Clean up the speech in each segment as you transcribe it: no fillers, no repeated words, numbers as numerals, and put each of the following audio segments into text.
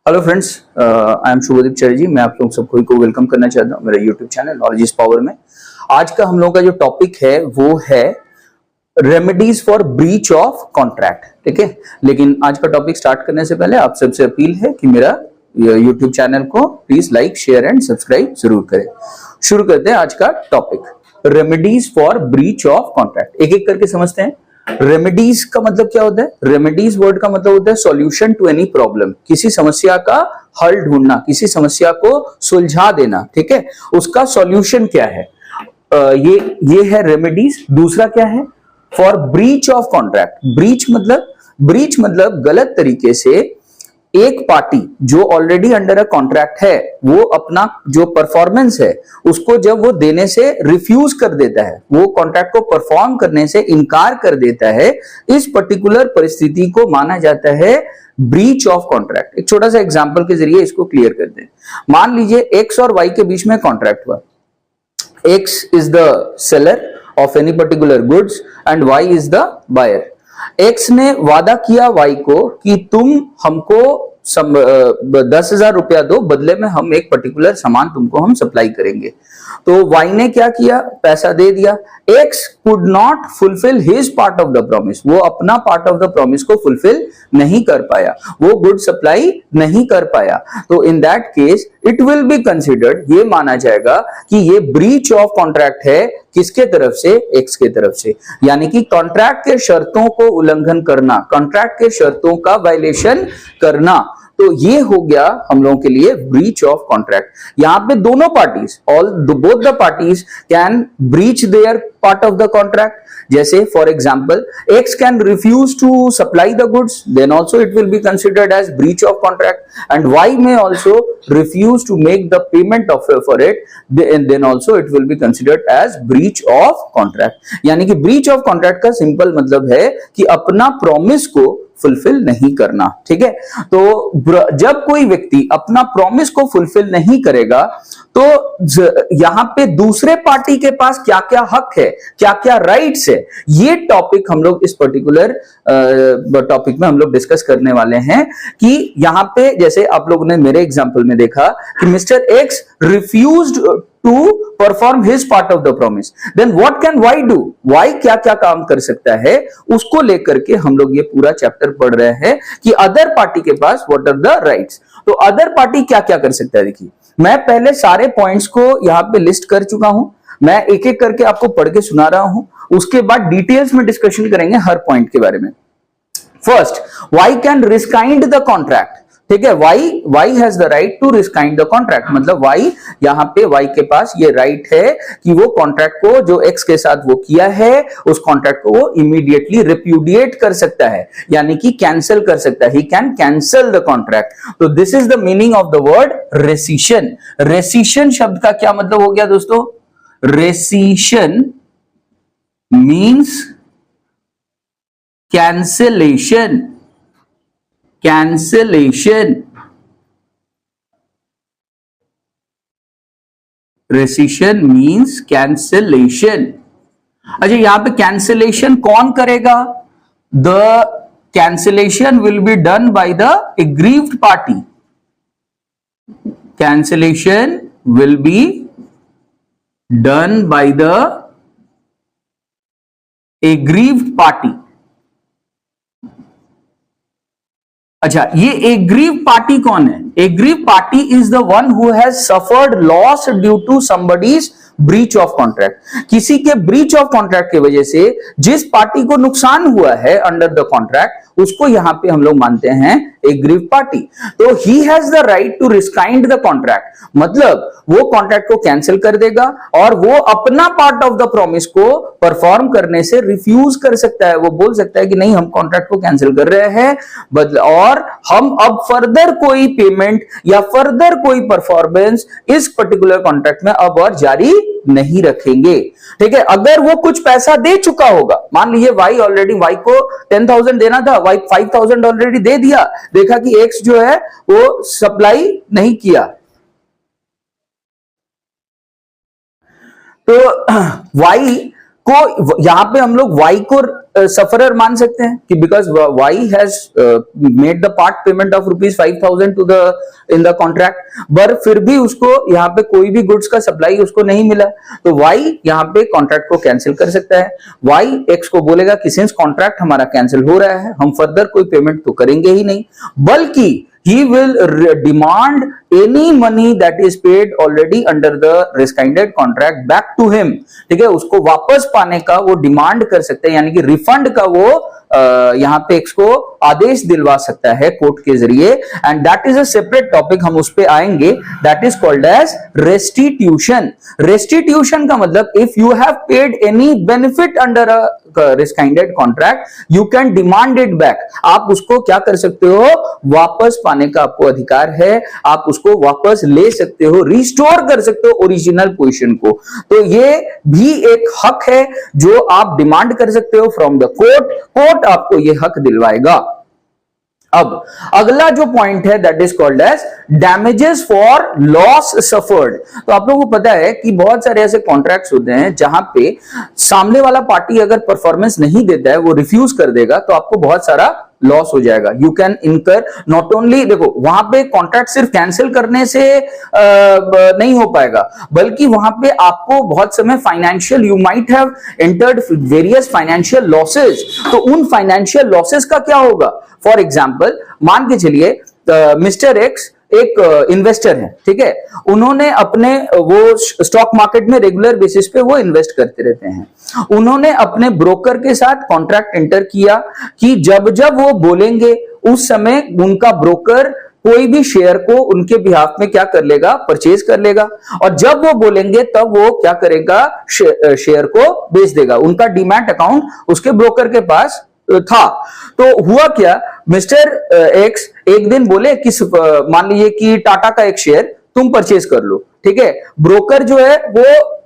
Hello friends, I am Shubhdeep Chatterjee. मैं आप लोग सबको को वेलकम करना चाहता हूँ मेरा YouTube channel knowledge is power में। आज का हम लोगों का जो टॉपिक है वो है remedies for breach of contract. ठीक है, लेकिन आज का टॉपिक स्टार्ट करने से पहले आप सबसे अपील है कि मेरा यूट्यूब चैनल को please like, share and subscribe जरूर करें। शुरू करते हैं आज का topic, remedies for breach of contract. एक एक करके समझते हैं। रेमेडीज का मतलब क्या होता है? रेमेडीज वर्ड का मतलब होता है सॉल्यूशन टू एनी प्रॉब्लम, किसी समस्या का हल ढूंढना, किसी समस्या को सुलझा देना। ठीक है, उसका सॉल्यूशन क्या है? ये है रेमेडीज। दूसरा क्या है? For breach of contract. Breach मतलब गलत तरीके से एक पार्टी जो ऑलरेडी अंडर अ कॉन्ट्रैक्ट है वो अपना जो परफॉर्मेंस है उसको जब वो देने से रिफ्यूज कर देता है, वो कॉन्ट्रैक्ट को परफॉर्म करने से इनकार कर देता है, इस पर्टिकुलर परिस्थिति को माना जाता है ब्रीच ऑफ कॉन्ट्रैक्ट। एक छोटा सा एग्जांपल के जरिए इसको क्लियर करते हैं। मान लीजिए एक्स और वाई के बीच में कॉन्ट्रैक्ट हुआ। X is the seller of any particular goods and Y is the buyer. X ने वादा किया वाई को कि तुम हमको 10,000 रुपया दो, बदले में हम एक पर्टिकुलर सामान तुमको हम सप्लाई करेंगे। तो वाई ने क्या किया? पैसा दे दिया। X could not fulfil his part of the promise, वो अपना पार्ट ऑफ द प्रॉमिस को फुलफिल नहीं कर पाया, वो गुड सप्लाई नहीं कर पाया। तो in that case it will be considered, ये माना जाएगा कि ये ब्रीच ऑफ कॉन्ट्रैक्ट है। किसके तरफ से? एक्स के तरफ से। यानी कि कॉन्ट्रैक्ट के शर्तों को उल्लंघन करना, कॉन्ट्रैक्ट के शर्तों का वायलेशन करना, तो ये हो गया हम लोगों के लिए ब्रीच ऑफ कॉन्ट्रैक्ट। यहां पे दोनों parties, both the parties can breach their part of the contract. जैसे for example X can refuse to supply the goods, then also it will be considered as breach of contract. And Y may also refuse to make the payment of for it, then also it will be considered as breach of contract. यानी कि breach of contract का simple मतलब है कि अपना promise को fulfil नहीं करना। ठीक है, तो जब कोई व्यक्ति अपना प्रॉमिस को फुलफिल नहीं करेगा तो यहां पे दूसरे पार्टी के पास क्या क्या हक है, क्या क्या राइट्स है, ये टॉपिक हम लोग इस पर्टिकुलर टॉपिक में हम लोग डिस्कस करने वाले हैं। कि यहां पे जैसे आप लोगों ने मेरे एग्जांपल में देखा कि mister x refused to perform his part of the promise, then what can Y do? Y क्या क्या काम कर सकता है, उसको लेकर के हम लोग ये पूरा चैप्टर पढ़ रहे हैं कि अदर पार्टी के पास what are the rights। तो अदर पार्टी क्या क्या कर सकता है? देखिए, मैं पहले सारे पॉइंट्स को यहाँ पे लिस्ट कर चुका हूं, मैं एक एक करके आपको पढ़ के सुना रहा हूं, उसके बाद डिटेल्स में डिस्कशन करेंगे हर पॉइंट के बारे में। First, Y can rescind the contract। ठीक है, Y has the right to rescind the contract. मतलब वाई, यहां पे वाई के पास ये राइट है कि वो कॉन्ट्रैक्ट को जो एक्स के साथ वो किया है उस कॉन्ट्रैक्ट को वो इमीडिएटली रिप्यूडिएट कर सकता है, यानी कि कैंसिल कर सकता है। He can cancel the contract. तो this is the meaning of the word rescission. Rescission शब्द का क्या मतलब हो गया दोस्तों? Rescission means cancellation. Cancellation, rescission means cancellation. अच्छा, यहां पे कैंसिलेशन कौन करेगा? The cancellation will be done by the aggrieved party. Cancellation will be done by the aggrieved party. अच्छा, ये एग्रीव पार्टी कौन है? Aggrieved party is the one who has suffered loss due to somebody's breach of contract. किसी के breach of contract की वजह से जिस पार्टी को नुकसान हुआ है अंडर द कॉन्ट्रैक्ट, उसको यहां पे हम लोग मानते हैं एग्रीव पार्टी। तो he has the right to rescind the contract, मतलब वो कॉन्ट्रैक्ट को कैंसिल कर देगा और वो अपना पार्ट ऑफ द प्रॉमिस को परफॉर्म करने से रिफ्यूज कर सकता है। वो बोल सकता है कि नहीं, हम कॉन्ट्रैक्ट को कैंसिल कर रहे हैं और हम अब फर्दर कोई पेमेंट या फर्दर कोई परफॉर्मेंस इस पर्टिकुलर कॉन्ट्रैक्ट में अब और जारी नहीं रखेंगे। ठीक है, अगर वो कुछ पैसा दे चुका होगा, मान लीजिए वाई ऑलरेडी, वाई को 10,000 देना था, वाई 5,000 ऑलरेडी दे दिया, देखा कि एक्स जो है वो सप्लाई नहीं किया, तो वाई को यहां पे हम लोग वाई को सफरर मान सकते हैं कि because Y has made the part payment of ₹5,000 to the in the contract, पर फिर भी उसको यहाँ पे कोई भी गुड्स का सप्लाई उसको नहीं मिला, तो वाई यहाँ पे कॉन्ट्रैक्ट को कैंसिल कर सकता है। वाई एक्स को बोलेगा कि सिंस कॉन्ट्रैक्ट हमारा कैंसिल हो रहा है, हम फर्दर कोई पेमेंट तो करेंगे ही नहीं, बल्कि he will demand any money that is paid already under the rescinded contract back to him। ठीक है, उसको वापस पाने का वो डिमांड कर सकते हैं, यानी कि रिफंड का वो यहां पे एक्स को आदेश दिलवा सकता है कोर्ट के जरिए, and that is a separate topic, हम उस पे आएंगे। That is called as restitution. Restitution का मतलब if you have paid any benefit under a rescinded contract you can demand it back. आप उसको क्या कर सकते हो, वापस पाने का आपको अधिकार है, आप उसको वापस ले सकते हो, रिस्टोर कर सकते हो ओरिजिनल पोजीशन को। तो ये भी एक हक है जो आप डिमांड कर सकते हो फ्रॉम द कोर्ट, कोर्ट आपको ये हक दिलवाएगा। अब अगला जो पॉइंट है that is called as damages for loss suffered. तो आप लोगों को पता है कि बहुत सारे ऐसे कॉन्ट्रैक्ट्स होते हैं जहां पे सामने वाला पार्टी अगर परफॉर्मेंस नहीं देता है, वो रिफ्यूज कर देगा, तो आपको बहुत सारा लॉस हो जाएगा। यू कैन इनकर नॉट ओनली, देखो वहां पे कॉन्ट्रैक्ट सिर्फ कैंसिल करने से नहीं हो पाएगा, बल्कि वहां पे आपको बहुत समय financial, you might have entered various financial losses, तो उन फाइनेंशियल लॉसेस का क्या होगा। फॉर एग्जाम्पल मान के चलिए मिस्टर एक्स एक इन्वेस्टर है, ठीक है, उन्होंने अपने वो स्टॉक मार्केट में रेगुलर बेसिस पे वो इन्वेस्ट करते रहते हैं, उन्होंने अपने ब्रोकर के साथ कॉन्ट्रैक्ट एंटर किया कि जब जब वो बोलेंगे उस समय उनका ब्रोकर कोई भी शेयर को उनके बिहाफ में क्या कर लेगा, परचेज कर लेगा, और जब वो बोलेंगे तब वो क्या करेगा, शेयर को बेच देगा। उनका डीमैट अकाउंट उसके ब्रोकर के पास था। तो हुआ क्या, मिस्टर एक्स एक दिन बोले कि मान लीजिए कि टाटा का एक शेयर तुम परचेज कर लो, ठीक है, ब्रोकर जो है वो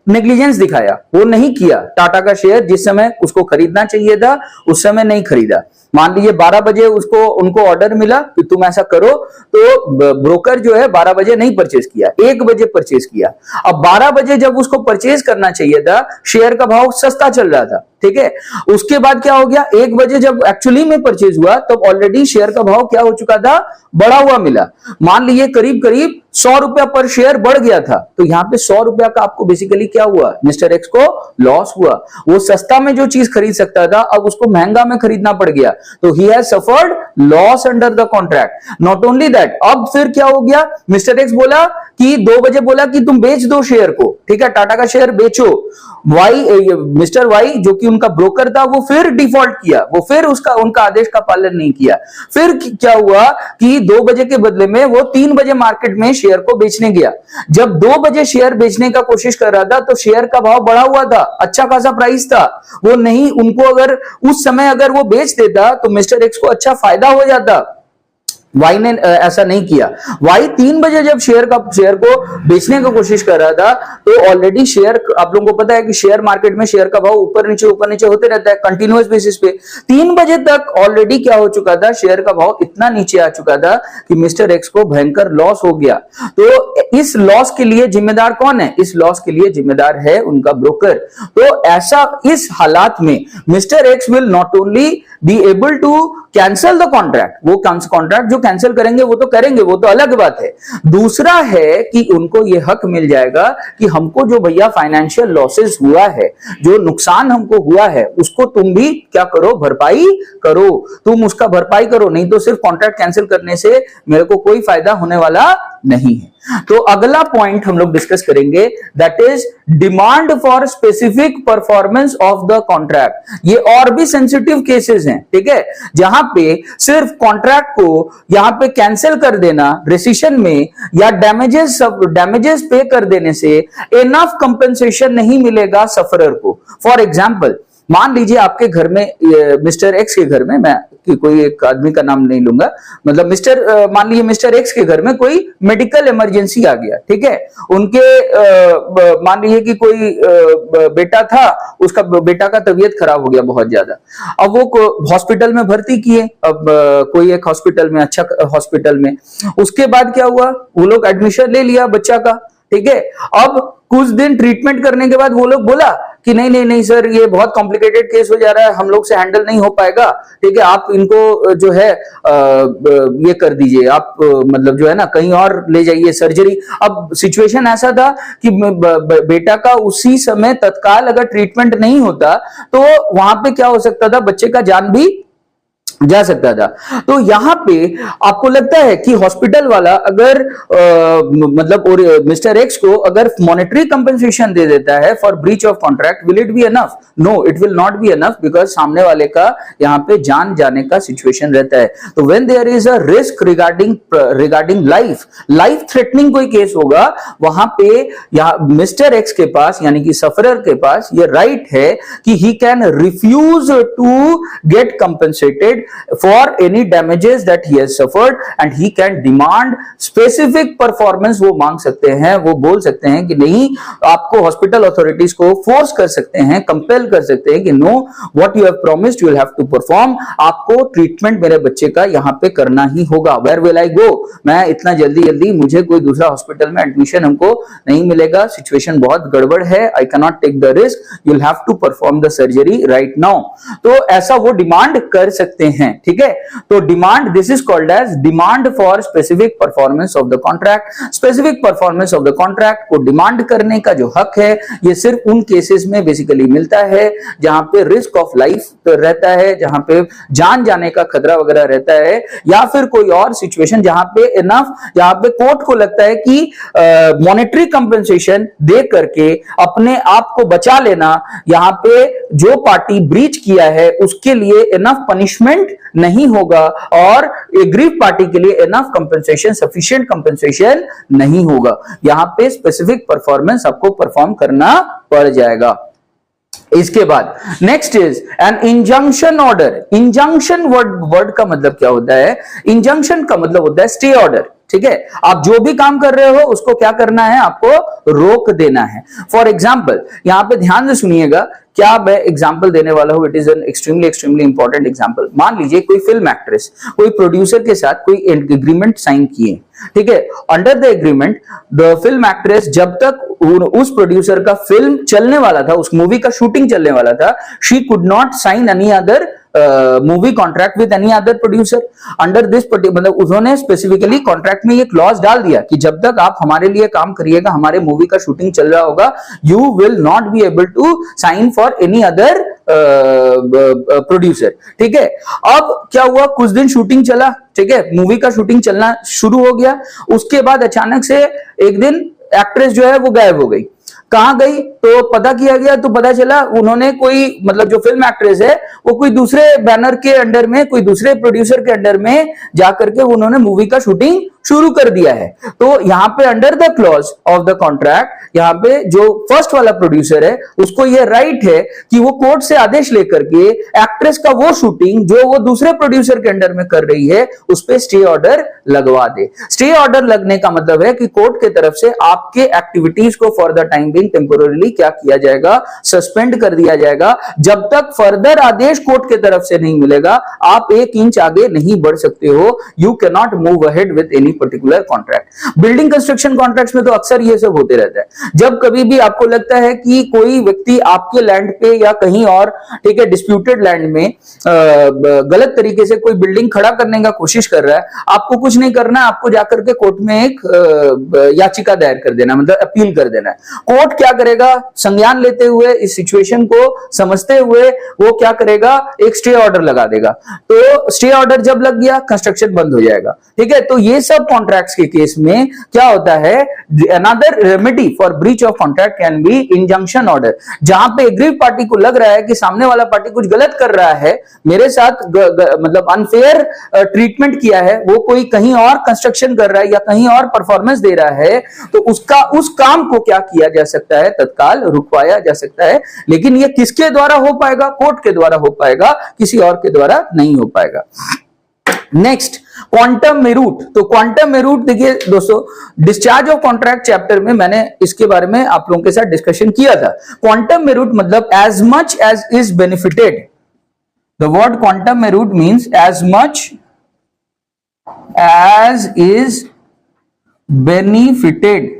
नेग्लिजेंस दिखाया, वो नहीं किया, टाटा का शेयर जिस समय उसको खरीदना चाहिए था उस समय नहीं खरीदा। मान लीजिए 12 बजे उनको ऑर्डर मिला कि तुम ऐसा करो, तो ब्रोकर जो है 12 बजे नहीं परचेज किया, 1 बजे परचेज किया। अब 12 बजे जब उसको परचेज करना चाहिए था, शेयर का भाव सस्ता चल रहा था, ठीक है, उसके बाद क्या हो गया, 1 बजे जब एक्चुअली में परचेज हुआ तब ऑलरेडी शेयर का भाव क्या हो चुका था, बढ़ा हुआ मिला। मान लीजिए करीब करीब 100 रुपया पर शेयर बढ़ गया था, तो यहां पे 100 रुपया का आपको बेसिकली क्या हुआ, मिस्टर एक्स को लॉस हुआ। वो सस्ता में जो चीज खरीद सकता था अब उसको महंगा में खरीदना पड़ गया, तो he has suffered loss under the contract. Not only that, अब फिर क्या हो गया, मिस्टर एक्स बोला कि 2 बजे बोला कि तुम बेच दो शेयर को, ठीक है, टाटा का शेयर बेचो। मिस्टर वाई जो कि उनका ब्रोकर था वो फिर डिफॉल्ट किया, वो फिर उनका आदेश का पालन नहीं किया। फिर क्या हुआ कि 2 बजे के बदले में वो 3 बजे मार्केट में शेयर को बेचने गया। जब 2 बजे शेयर बेचने का कोशिश कर रहा था तो शेयर का भाव बढ़ा हुआ था, अच्छा खासा प्राइस था, वो नहीं, उनको अगर उस समय अगर वो बेच देता तो मिस्टर एक्स को अच्छा फायदा हो जाता। वाई ने ऐसा नहीं किया। वाई 3 बजे जब शेयर को बेचने की कोशिश कर रहा था तो ऑलरेडी शेयर, आप लोगों को पता है कि शेयर मार्केट में शेयर का भाव ऊपर नीचे होते रहता है कंटिन्यूअस बेसिस पे। 3 बजे तक ऑलरेडी क्या हो चुका था, शेयर का भाव इतना नीचे आ चुका था कि मिस्टर एक्स को भयंकर लॉस हो गया। तो इस लॉस के लिए जिम्मेदार कौन है, इस लॉस के लिए जिम्मेदार है उनका ब्रोकर। तो ऐसा इस हालात में Mister X will not only be able to cancel the contract, वो कॉन्ट्रैक्ट जो कैंसिल करेंगे वो तो करेंगे, वो तो अलग बात है। दूसरा है कि उनको ये हक मिल जाएगा कि हमको जो भैया फाइनेंशियल लॉसेस हुआ है, जो नुकसान हमको हुआ है, उसको तुम भी क्या करो, भरपाई करो, तुम उसका भरपाई करो, नहीं तो सिर्फ कॉन्ट्रैक्ट कैंसिल करने से मेरे को कोई फायदा होने वाला नहीं है। तो अगला पॉइंट हम लोग डिस्कस करेंगे that is demand for specific performance of the contract. ये और भी सेंसिटिव केसेस हैं, ठीक है, जहां पे सिर्फ कॉन्ट्रैक्ट को यहां पे कैंसिल कर देना रेसिशन में या डैमेजेस पे कर देने से इनफ कंपेंसेशन नहीं मिलेगा सफरर को। फॉर एग्जांपल, मान लीजिए आपके घर में, मिस्टर एक्स के घर में, मैं कोई एक आदमी का नाम नहीं लूंगा, मतलब मान लीजिए मिस्टर एक्स के घर में कोई मेडिकल इमरजेंसी आ गया, ठीक है, उनके मान लीजिए कि कोई बेटा था, उसका बेटा का तबीयत खराब हो गया बहुत ज्यादा, अब वो हॉस्पिटल में भर्ती किए, अब कोई एक हॉस्पिटल में, अच्छा हॉस्पिटल में, उसके बाद क्या हुआ, वो लोग एडमिशन ले लिया बच्चा का, ठीक है, अब कुछ दिन ट्रीटमेंट करने के बाद वो लोग बोला कि नहीं नहीं नहीं सर, ये बहुत कॉम्प्लिकेटेड केस हो जा रहा है, हम लोग से हैंडल नहीं हो पाएगा, ठीक है, आप इनको जो है ये कर दीजिए, आप मतलब जो है ना कहीं और ले जाइए सर्जरी। अब सिचुएशन ऐसा था कि बेटा का उसी समय तत्काल अगर ट्रीटमेंट नहीं होता तो वहां पे क्या हो सकता था, बच्चे का जान भी जा सकता था। तो यहां पे आपको लगता है कि हॉस्पिटल वाला अगर मतलब और मिस्टर एक्स को अगर मॉनेटरी कंपनसेशन दे देता है for breach of contract, will it be enough? No, it will not be enough, because सामने वाले का यहां पे जान जाने का सिचुएशन रहता है। तो when there is a risk regarding life threatening कोई केस होगा, वहां पे यहां मिस्टर एक्स के पास यानी कि सफरर के पास ये राइट है कि he can refuse to get compensated for any damages that he has suffered and he can demand specific performance। वो मांग सकते हैं, वो बोल सकते हैं कि नहीं, आपको हॉस्पिटल अथॉरिटीज को फोर्स कर सकते हैं, कंपेल कर सकते हैं कि no, what you have promised you will have to perform, आपको ट्रीटमेंट मेरे बच्चे का यहां पे करना ही होगा। Where will I go? मैं इतना जल्दी मुझे कोई दूसरा हॉस्पिटल में एडमिशन हमको नहीं मिलेगा, सिचुएशन बहुत गड़बड़ है, I can not take the risk, you will have to perform the surgery right now. तो ऐसा वो डिमांड कर सकते हैं, ठीक है। तो demand, this is called as demand for specific performance of the contract. Specific performance of the contract को डिमांड करने का जो हक है, ये सिर्फ उन केसेस में बेसिकली मिलता है जहां पे रिस्क ऑफ लाइफ रहता है, जहां पे जान जाने का खतरा वगैरह रहता है, या फिर कोई और सिचुएशन जहां पे इनफ, जहां पे कोर्ट को लगता है कि मॉनेटरी कंपनसेशन दे करके अपने आप को बचा लेना, यहां पे जो पार्टी ब्रीच किया है उसके लिए इनफ पनिशमेंट नहीं होगा और एग्रीव पार्टी के लिए इनफ कंपनसेशन, सफिशिएंट कंपनसेशन नहीं होगा। यहां पे स्पेसिफिक परफॉर्मेंस आपको परफॉर्म करना पड़ जाएगा। इसके बाद next is an injunction order. Injunction word का मतलब क्या होता है? इंजंक्शन का मतलब होता है स्टे ऑर्डर, ठीक है। आप जो भी काम कर रहे हो उसको क्या करना है, आपको रोक देना है। फॉर एग्जाम्पल, यहां पे ध्यान से सुनिएगा, क्या मैं एग्जाम्पल देने वाला हूं, it is an extremely important example. मान लीजिए कोई फिल्म एक्ट्रेस कोई प्रोड्यूसर के साथ कोई एग्रीमेंट साइन किए, ठीक है। Under the agreement the film actress, जब तक उस प्रोड्यूसर का फिल्म चलने वाला था, उस मूवी का शूटिंग चलने वाला था, she could not sign any other movie contract with any other producer under this, मतलब उन्होंने स्पेसिफिकली कॉन्ट्रैक्ट में ये क्लॉज डाल दिया कि जब तक आप हमारे लिए काम करिएगा, हमारे मूवी का शूटिंग चल रहा होगा, you will not be able to sign for any other producer, ठीक है। अब क्या हुआ, कुछ दिन शूटिंग चला, ठीक है, मूवी का शूटिंग चलना शुरू हो गया, उसके बाद अचानक से एक दिन एक्ट्रेस जो है वो गायब हो गई। कहां गई? तो पता किया गया तो पता चला उन्होंने कोई, मतलब जो फिल्म एक्ट्रेस है वो कोई दूसरे बैनर के अंडर में, कोई दूसरे प्रोड्यूसर के अंडर में जाकर के उन्होंने मूवी का शूटिंग शुरू कर दिया है। तो यहां पे under the clause of the contract, यहां पे जो फर्स्ट वाला प्रोड्यूसर है उसको ये राइट है कि वो कोर्ट से आदेश लेकर के एक्ट्रेस का वो शूटिंग जो वो दूसरे प्रोड्यूसर के अंडर में कर रही है उस पे स्टे ऑर्डर लगवा दे। स्टे ऑर्डर लगने का मतलब है कि कोर्ट के तरफ से आपके एक्टिविटीज को for the time being temporary क्या किया जाएगा, सस्पेंड कर दिया जाएगा। जब तक फर्दर आदेश कोर्ट के तरफ से नहीं मिलेगा, आप 1 इंच आगे नहीं बढ़ सकते हो। You can not move ahead with any particular contract. Building construction contracts में तो अक्सर ये सब होते रहता है। जब कभी भी आपको लगता है कि कोई व्यक्ति आपके लैंड पे या कहीं और, ठीक है, डिस्प्यूटेड लैंड में गलत तरीके से कोई बिल्डिंग खड़ा करने का कोशिश कर रहा है, आपको कुछ नहीं करना, आपको जाकर के कोर्ट में एक याचिका दायर कर देना, मतलब अपील कर देना है। कोर्ट क्या करेगा, संज्ञान लेते हुए इस सिचुएशन को समझते हुए वो क्या करेगा, एक स्टे ऑर्डर लगा देगा। तो स्टे ऑर्डर जब लग गया, कंस्ट्रक्शन बंद हो जाएगा, ठीक है। तो ये सब कॉन्ट्रैक्ट्स के केस में क्या होता है, another remedy for breach of contract can be injunction order. जहां पे एग्रीव पार्टी को लग रहा है कि सामने वाला पार्टी कुछ गलत कर रहा है, मेरे साथ मतलब अनफेयर ट्रीटमेंट किया है, वो कोई कहीं और कंस्ट्रक्शन कर रहा है या कहीं और परफॉर्मेंस दे रहा है, तो उसका उस काम को क्या किया जा सकता है, तत्काल रुकवाया जा सकता है। लेकिन ये किसके द्वारा हो पाएगा? कोर्ट के द्वारा हो पाएगा, किसी और के द्वारा नहीं हो पाएगा। Next, quantum Meerut. तो क्वांटम मेरूट देखिए दोस्तों, डिस्चार्ज ऑफ कॉन्ट्रैक्ट चैप्टर में मैंने इसके बारे में आप लोगों के साथ डिस्कशन किया था। क्वांटम मेरूट मतलब as much as is benefited. The word quantum meruit means as much as is benefited.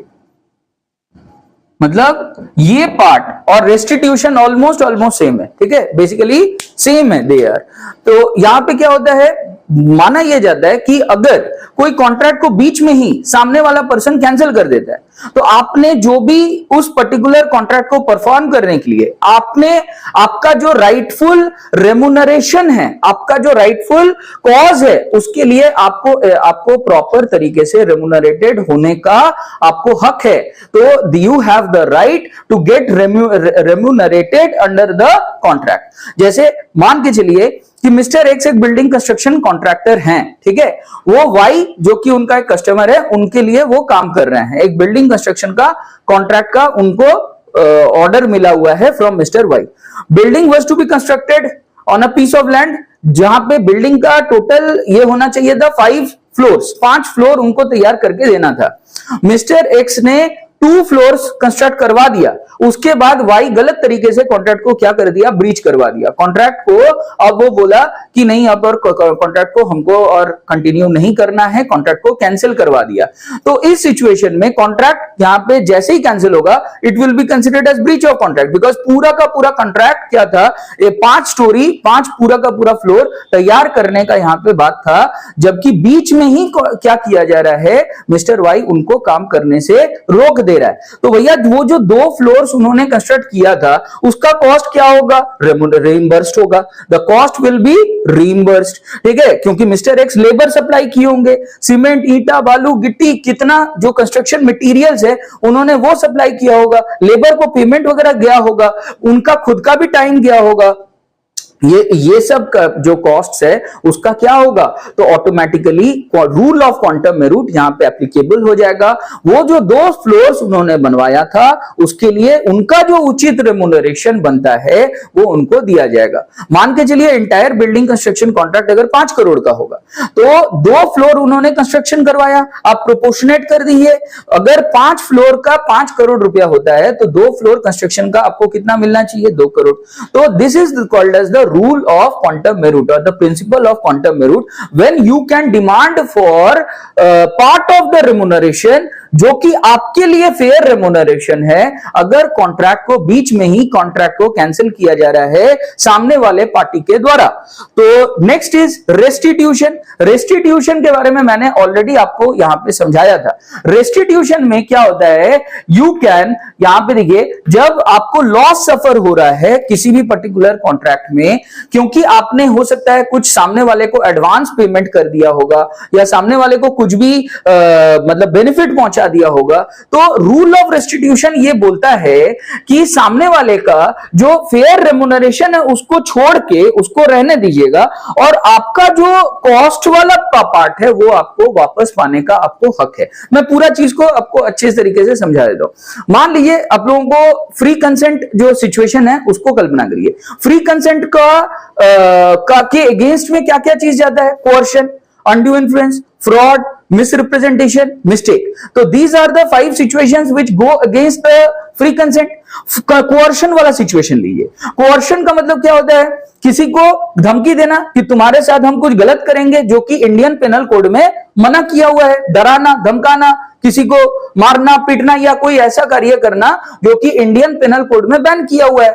मतलब ये पार्ट और रेस्टिट्यूशन ऑलमोस्ट सेम है, ठीक है, बेसिकली सेम है देयर। तो यहां पे क्या होता है, माना यह जाता है कि अगर कोई कॉन्ट्रैक्ट को बीच में ही सामने वाला पर्सन कैंसिल कर देता है, तो आपने जो भी उस पर्टिकुलर कॉन्ट्रैक्ट को परफॉर्म करने के लिए आपका जो राइटफुल रेमुनरेशन है, आपका जो राइटफुल कॉज है, उसके लिए आपको प्रॉपर तरीके से रेमुनरेटेड होने का आपको हक है। तो you have the right to get remunerated under the contract. जैसे मान के चलिए कि मिस्टर एक्स एक बिल्डिंग कंस्ट्रक्शन कॉन्ट्रैक्टर हैं, ठीक है, वो वाई जो कि उनका एक कस्टमर है, उनके लिए वो काम कर रहे हैं, एक बिल्डिंग कंस्ट्रक्शन का कॉन्ट्रैक्ट का उनको ऑर्डर मिला हुआ है from Mister Y. Building was to be constructed on a piece of land, जहां पे बिल्डिंग का टोटल ये होना चाहिए था 5 फ्लोर्स, 5 फ्लोर उनको तैयार करके देना था। मिस्टर एक्स ने 2 फ्लोर्स कंस्ट्रक्ट करवा दिया, उसके बाद वाई गलत तरीके से कॉन्ट्रैक्ट को क्या कर दिया, ब्रीच करवा दिया कॉन्ट्रैक्ट को। अब वो बोला कि नहीं, अब और कॉन्ट्रैक्ट को हमको और कंटिन्यू नहीं करना है, कॉन्ट्रैक्ट को कैंसिल करवा दिया। तो इस सिचुएशन में कॉन्ट्रैक्ट यहां पे जैसे ही कैंसिल होगा, it will be considered as breach of contract, because पूरा का पूरा कॉन्ट्रैक्ट क्या था, ये 5 स्टोरी 5 पूरा का पूरा फ्लोर तैयार करने का यहां पे बात था, जबकि बीच में ही क्या किया जा रहा है, मिस्टर वाई उनको काम करने से रोक दे रहा है। तो भैया वो जो 2 फ्लोर्स उन्होंने कंस्ट्रक्ट किया था, उसका कॉस्ट क्या होगा, रीइंबर्स्ड होगा, द कॉस्ट विल बी रीइंबर्स्ड, ठीक है, क्योंकि मिस्टर एक्स लेबर सप्लाई किए होंगे, सीमेंट, ईटा, बालू, गिट्टी, कितना जो कंस्ट्रक्शन मटेरियल्स है उन्होंने वो सप्लाई किया होगा, लेबर को पेमेंट वगैरह गया होगा, उनका खुद का भी टाइम गया होगा, ये सब का जो कॉस्ट है उसका क्या होगा, तो automatically rule of quantum Meerut यहां पे एप्लीकेबल हो जाएगा। वो जो 2 फ्लोर्स उन्होंने बनवाया था, उसके लिए उनका जो उचित रेमुनरेशन बनता है वो उनको दिया जाएगा। मान के चलिए इंटायर बिल्डिंग कंस्ट्रक्शन कॉन्ट्रैक्ट अगर 5 करोड़ का होगा, तो 2 फ्लोर उन्होंने कंस्ट्रक्शन करवाया, आप प्रोपोर्शनेट कर दीजिए, अगर 5 फ्लोर का 5 करोड़ रुपया होता है, तो 2 फ्लोर कंस्ट्रक्शन का आपको कितना मिलना चाहिए, 2 करोड़। तो this is called as the rule of quantum merit or the principle of quantum merit, when you can demand for part of the remuneration जो कि आपके लिए फेयर रेमुनरेशन है, अगर कॉन्ट्रैक्ट को बीच में ही कॉन्ट्रैक्ट को कैंसिल किया जा रहा है सामने वाले पार्टी के द्वारा। तो नेक्स्ट इज रेस्टिट्यूशन। रेस्टिट्यूशन के बारे में मैंने ऑलरेडी आपको यहां पे समझाया था। रेस्टिट्यूशन में क्या होता है, यू कैन, यहां पे देखिए, जब आपको लॉस सफर हो रहा है किसी भी पर्टिकुलर कॉन्ट्रैक्ट में, क्योंकि आपने हो सकता है कुछ सामने वाले को एडवांस पेमेंट कर दिया होगा, या सामने वाले को कुछ भी मतलब बेनिफिट पहुंचा दिया होगा, तो रूल ऑफ रेस्टिट्यूशन ये बोलता है कि सामने वाले का जो फेयर रेमुनरेशन है उसको छोड़ के उसको रहने दीजिएगा, और आपका जो कॉस्ट वाला पार्ट है वो आपको वापस पाने का आपको हक है। मैं पूरा चीज को आपको अच्छे तरीके से समझा देता हूं। मान लीजिए आप लोगों को फ्री कंसेंट जो सिचुएशन है उसको कल्पना करिए। फ्री कंसेंट के अगेंस्ट में क्या क्या चीज जाता है, coercion, undue influence, fraud, misrepresentation, mistake. तो these are the 5 situations which go against the free consent. Coercion वाला सिचुएशन लीजिए। कोर्शन का मतलब क्या होता है, किसी को धमकी देना कि तुम्हारे साथ हम कुछ गलत करेंगे, जो कि इंडियन पेनल कोड में मना किया हुआ है, डराना, धमकाना, किसी को मारना, पीटना या कोई ऐसा कार्य करना जो कि इंडियन पेनल कोड में बैन किया हुआ है।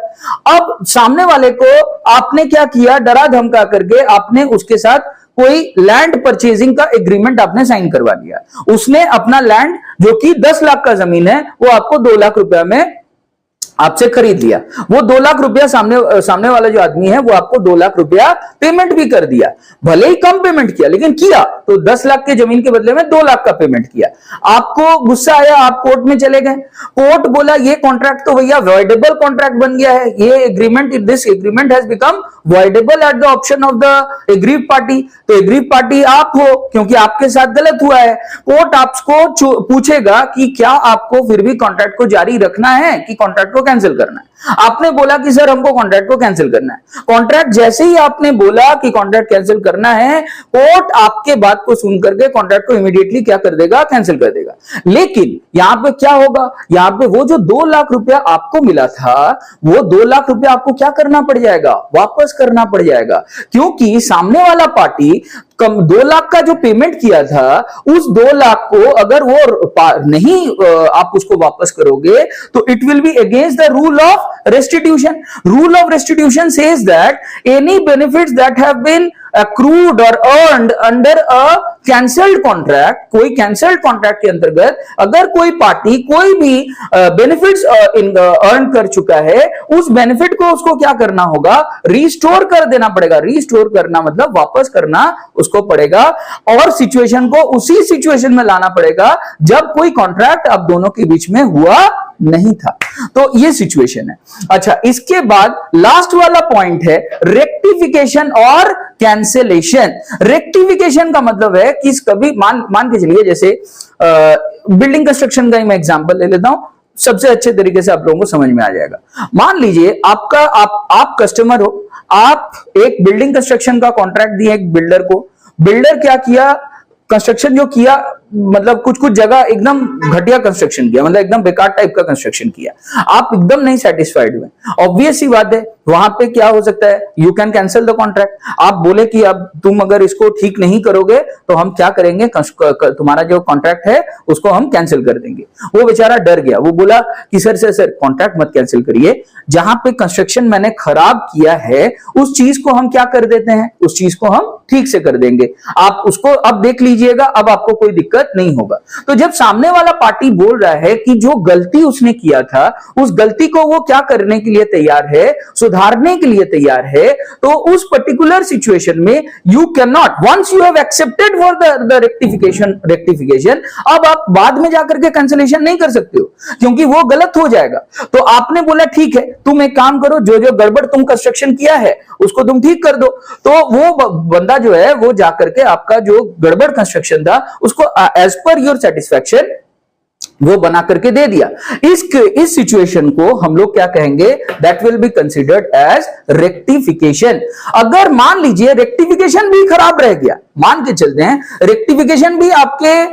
अब सामने वाले को आपने क्या किया, डरा धमका करके आपने उसके साथ कोई लैंड परचेजिंग का एग्रीमेंट आपने साइन करवा दिया। उसने अपना लैंड जो कि 10 लाख का जमीन है वो आपको 2 लाख रुपया में आपसे खरीद लिया। वो 2 लाख रुपया सामने वाला जो आदमी है वो आपको 2 लाख रुपया पेमेंट भी कर दिया, भले ही कम पेमेंट किया लेकिन किया, तो 10 लाख के जमीन के बदले में 2 लाख का पेमेंट किया। आपको गुस्सा आया, आप कोर्ट में चले गए, कोर्ट बोला ये कॉन्ट्रैक्ट तो भैया वॉइडेबल कॉन्ट्रैक्ट बन गया है, ये agreement, this agreement has become voidable at the option of the aggrieve party. तो एग्रीव पार्टी आप हो क्योंकि आपके साथ गलत हुआ है। कोर्ट आपको पूछेगा कि क्या आपको फिर भी कॉन्ट्रैक्ट को जारी रखना है कि कॉन्ट्रैक्ट को कैंसिल करना है। आपने बोला कि सर हमको कॉन्ट्रैक्ट को कैंसिल करना है। कॉन्ट्रैक्ट जैसे ही आपने बोला कि कॉन्ट्रैक्ट कैंसिल करना है, कोर्ट आपके बात को सुन करके कॉन्ट्रैक्ट को इमीडिएटली क्या कर देगा, कैंसिल कर देगा। लेकिन यहां पे क्या होगा, यहां पे वो जो 2 लाख रुपया आपको मिला था, वो 2 लाख रुपया आपको क्या करना पड़ जाएगा, वापस करना पड़ जाएगा, क्योंकि सामने वाला पार्टी कम 2 लाख का जो पेमेंट किया था, उस 2 लाख को अगर वो नहीं आप उसको वापस करोगे तो it will be against the rule of restitution. Rule of restitution says that any benefits that have been accrued or earned under a cancelled contract, कोई cancelled contract के अंतर्गत अगर कोई पार्टी कोई भी बेनिफिट्स अर्न कर चुका है, उस बेनिफिट को उसको क्या करना होगा, रिस्टोर कर देना पड़ेगा. रिस्टोर करना मतलब वापस करना उसको पड़ेगा और सिचुएशन को उसी सिचुएशन में लाना पड़ेगा जब कोई कॉन्ट्रैक्ट अब दोनों के बीच में हुआ नहीं था. तो ये सिचुएशन है. अच्छा, इसके बाद लास्ट वाला पॉइंट है रेक्टिफिकेशन और कैंसिलेशन. रेक्टिफिकेशन का मतलब है कि कभी मान के चलिए, जैसे बिल्डिंग कंस्ट्रक्शन का ही मैं एग्जांपल ले लेता हूं, सबसे अच्छे तरीके से आप लोगों को समझ में आ जाएगा. मान लीजिए आप कस्टमर हो, आप एक बिल्डिंग कंस्ट्रक्शन का कॉन्ट्रैक्ट दिए एक बिल्डर को. बिल्डर क्या किया, कंस्ट्रक्शन जो किया मतलब कुछ जगह एकदम घटिया कंस्ट्रक्शन किया, मतलब एकदम बेकार टाइप का कंस्ट्रक्शन किया. आप एकदम नहीं सेटिस्फाइड हुए. ऑब्वियस सी बात है, वहां पे क्या हो सकता है, you can cancel the contract. आप बोले कि अब तुम अगर इसको ठीक नहीं करोगे तो हम क्या करेंगे, तुम्हारा जो कॉन्ट्रैक्ट है उसको हम कैंसिल कर देंगे. वो बेचारा डर गया, वो बोला कि सर कॉन्ट्रैक्ट मत कैंसिल करिए, जहां पे कंस्ट्रक्शन मैंने खराब किया है उस चीज को हम क्या कर देते हैं, उस चीज को हम ठीक से कर देंगे, आप उसको अब देख लीजिएगा, अब आपको कोई दिक्कत नहीं होगा. तो जब सामने वाला पार्टी बोल रहा है कि जो गलती उसने किया था उस गलती को वो क्या करने के लिए तैयार है, सुधारने के लिए तैयार है, तो उस पर्टिकुलर सिचुएशन में you can not, once you have accepted for the rectification, अब आप बाद में जाकर के कैंसिलेशन नहीं कर सकते हो क्योंकि वो गलत हो जाएगा. तो आपने बोला ठीक है, तुम एक काम करो, जो जो गड़बड़ तुम कंस्ट्रक्शन किया है उसको तुम ठीक कर दो. तो वो बंदा जो है वो जाकर के आपका जो गड़बड़ कंस्ट्रक्शन था उसको एज पर योर सेटिस्फैक्शन वो बना करके दे दिया. इस सिचुएशन को हम लोग क्या कहेंगे, that will be considered as rectification. अगर मान लीजिए रेक्टिफिकेशन भी खराब रह गया, मान के चलते हैं रेक्टिफिकेशन भी आपके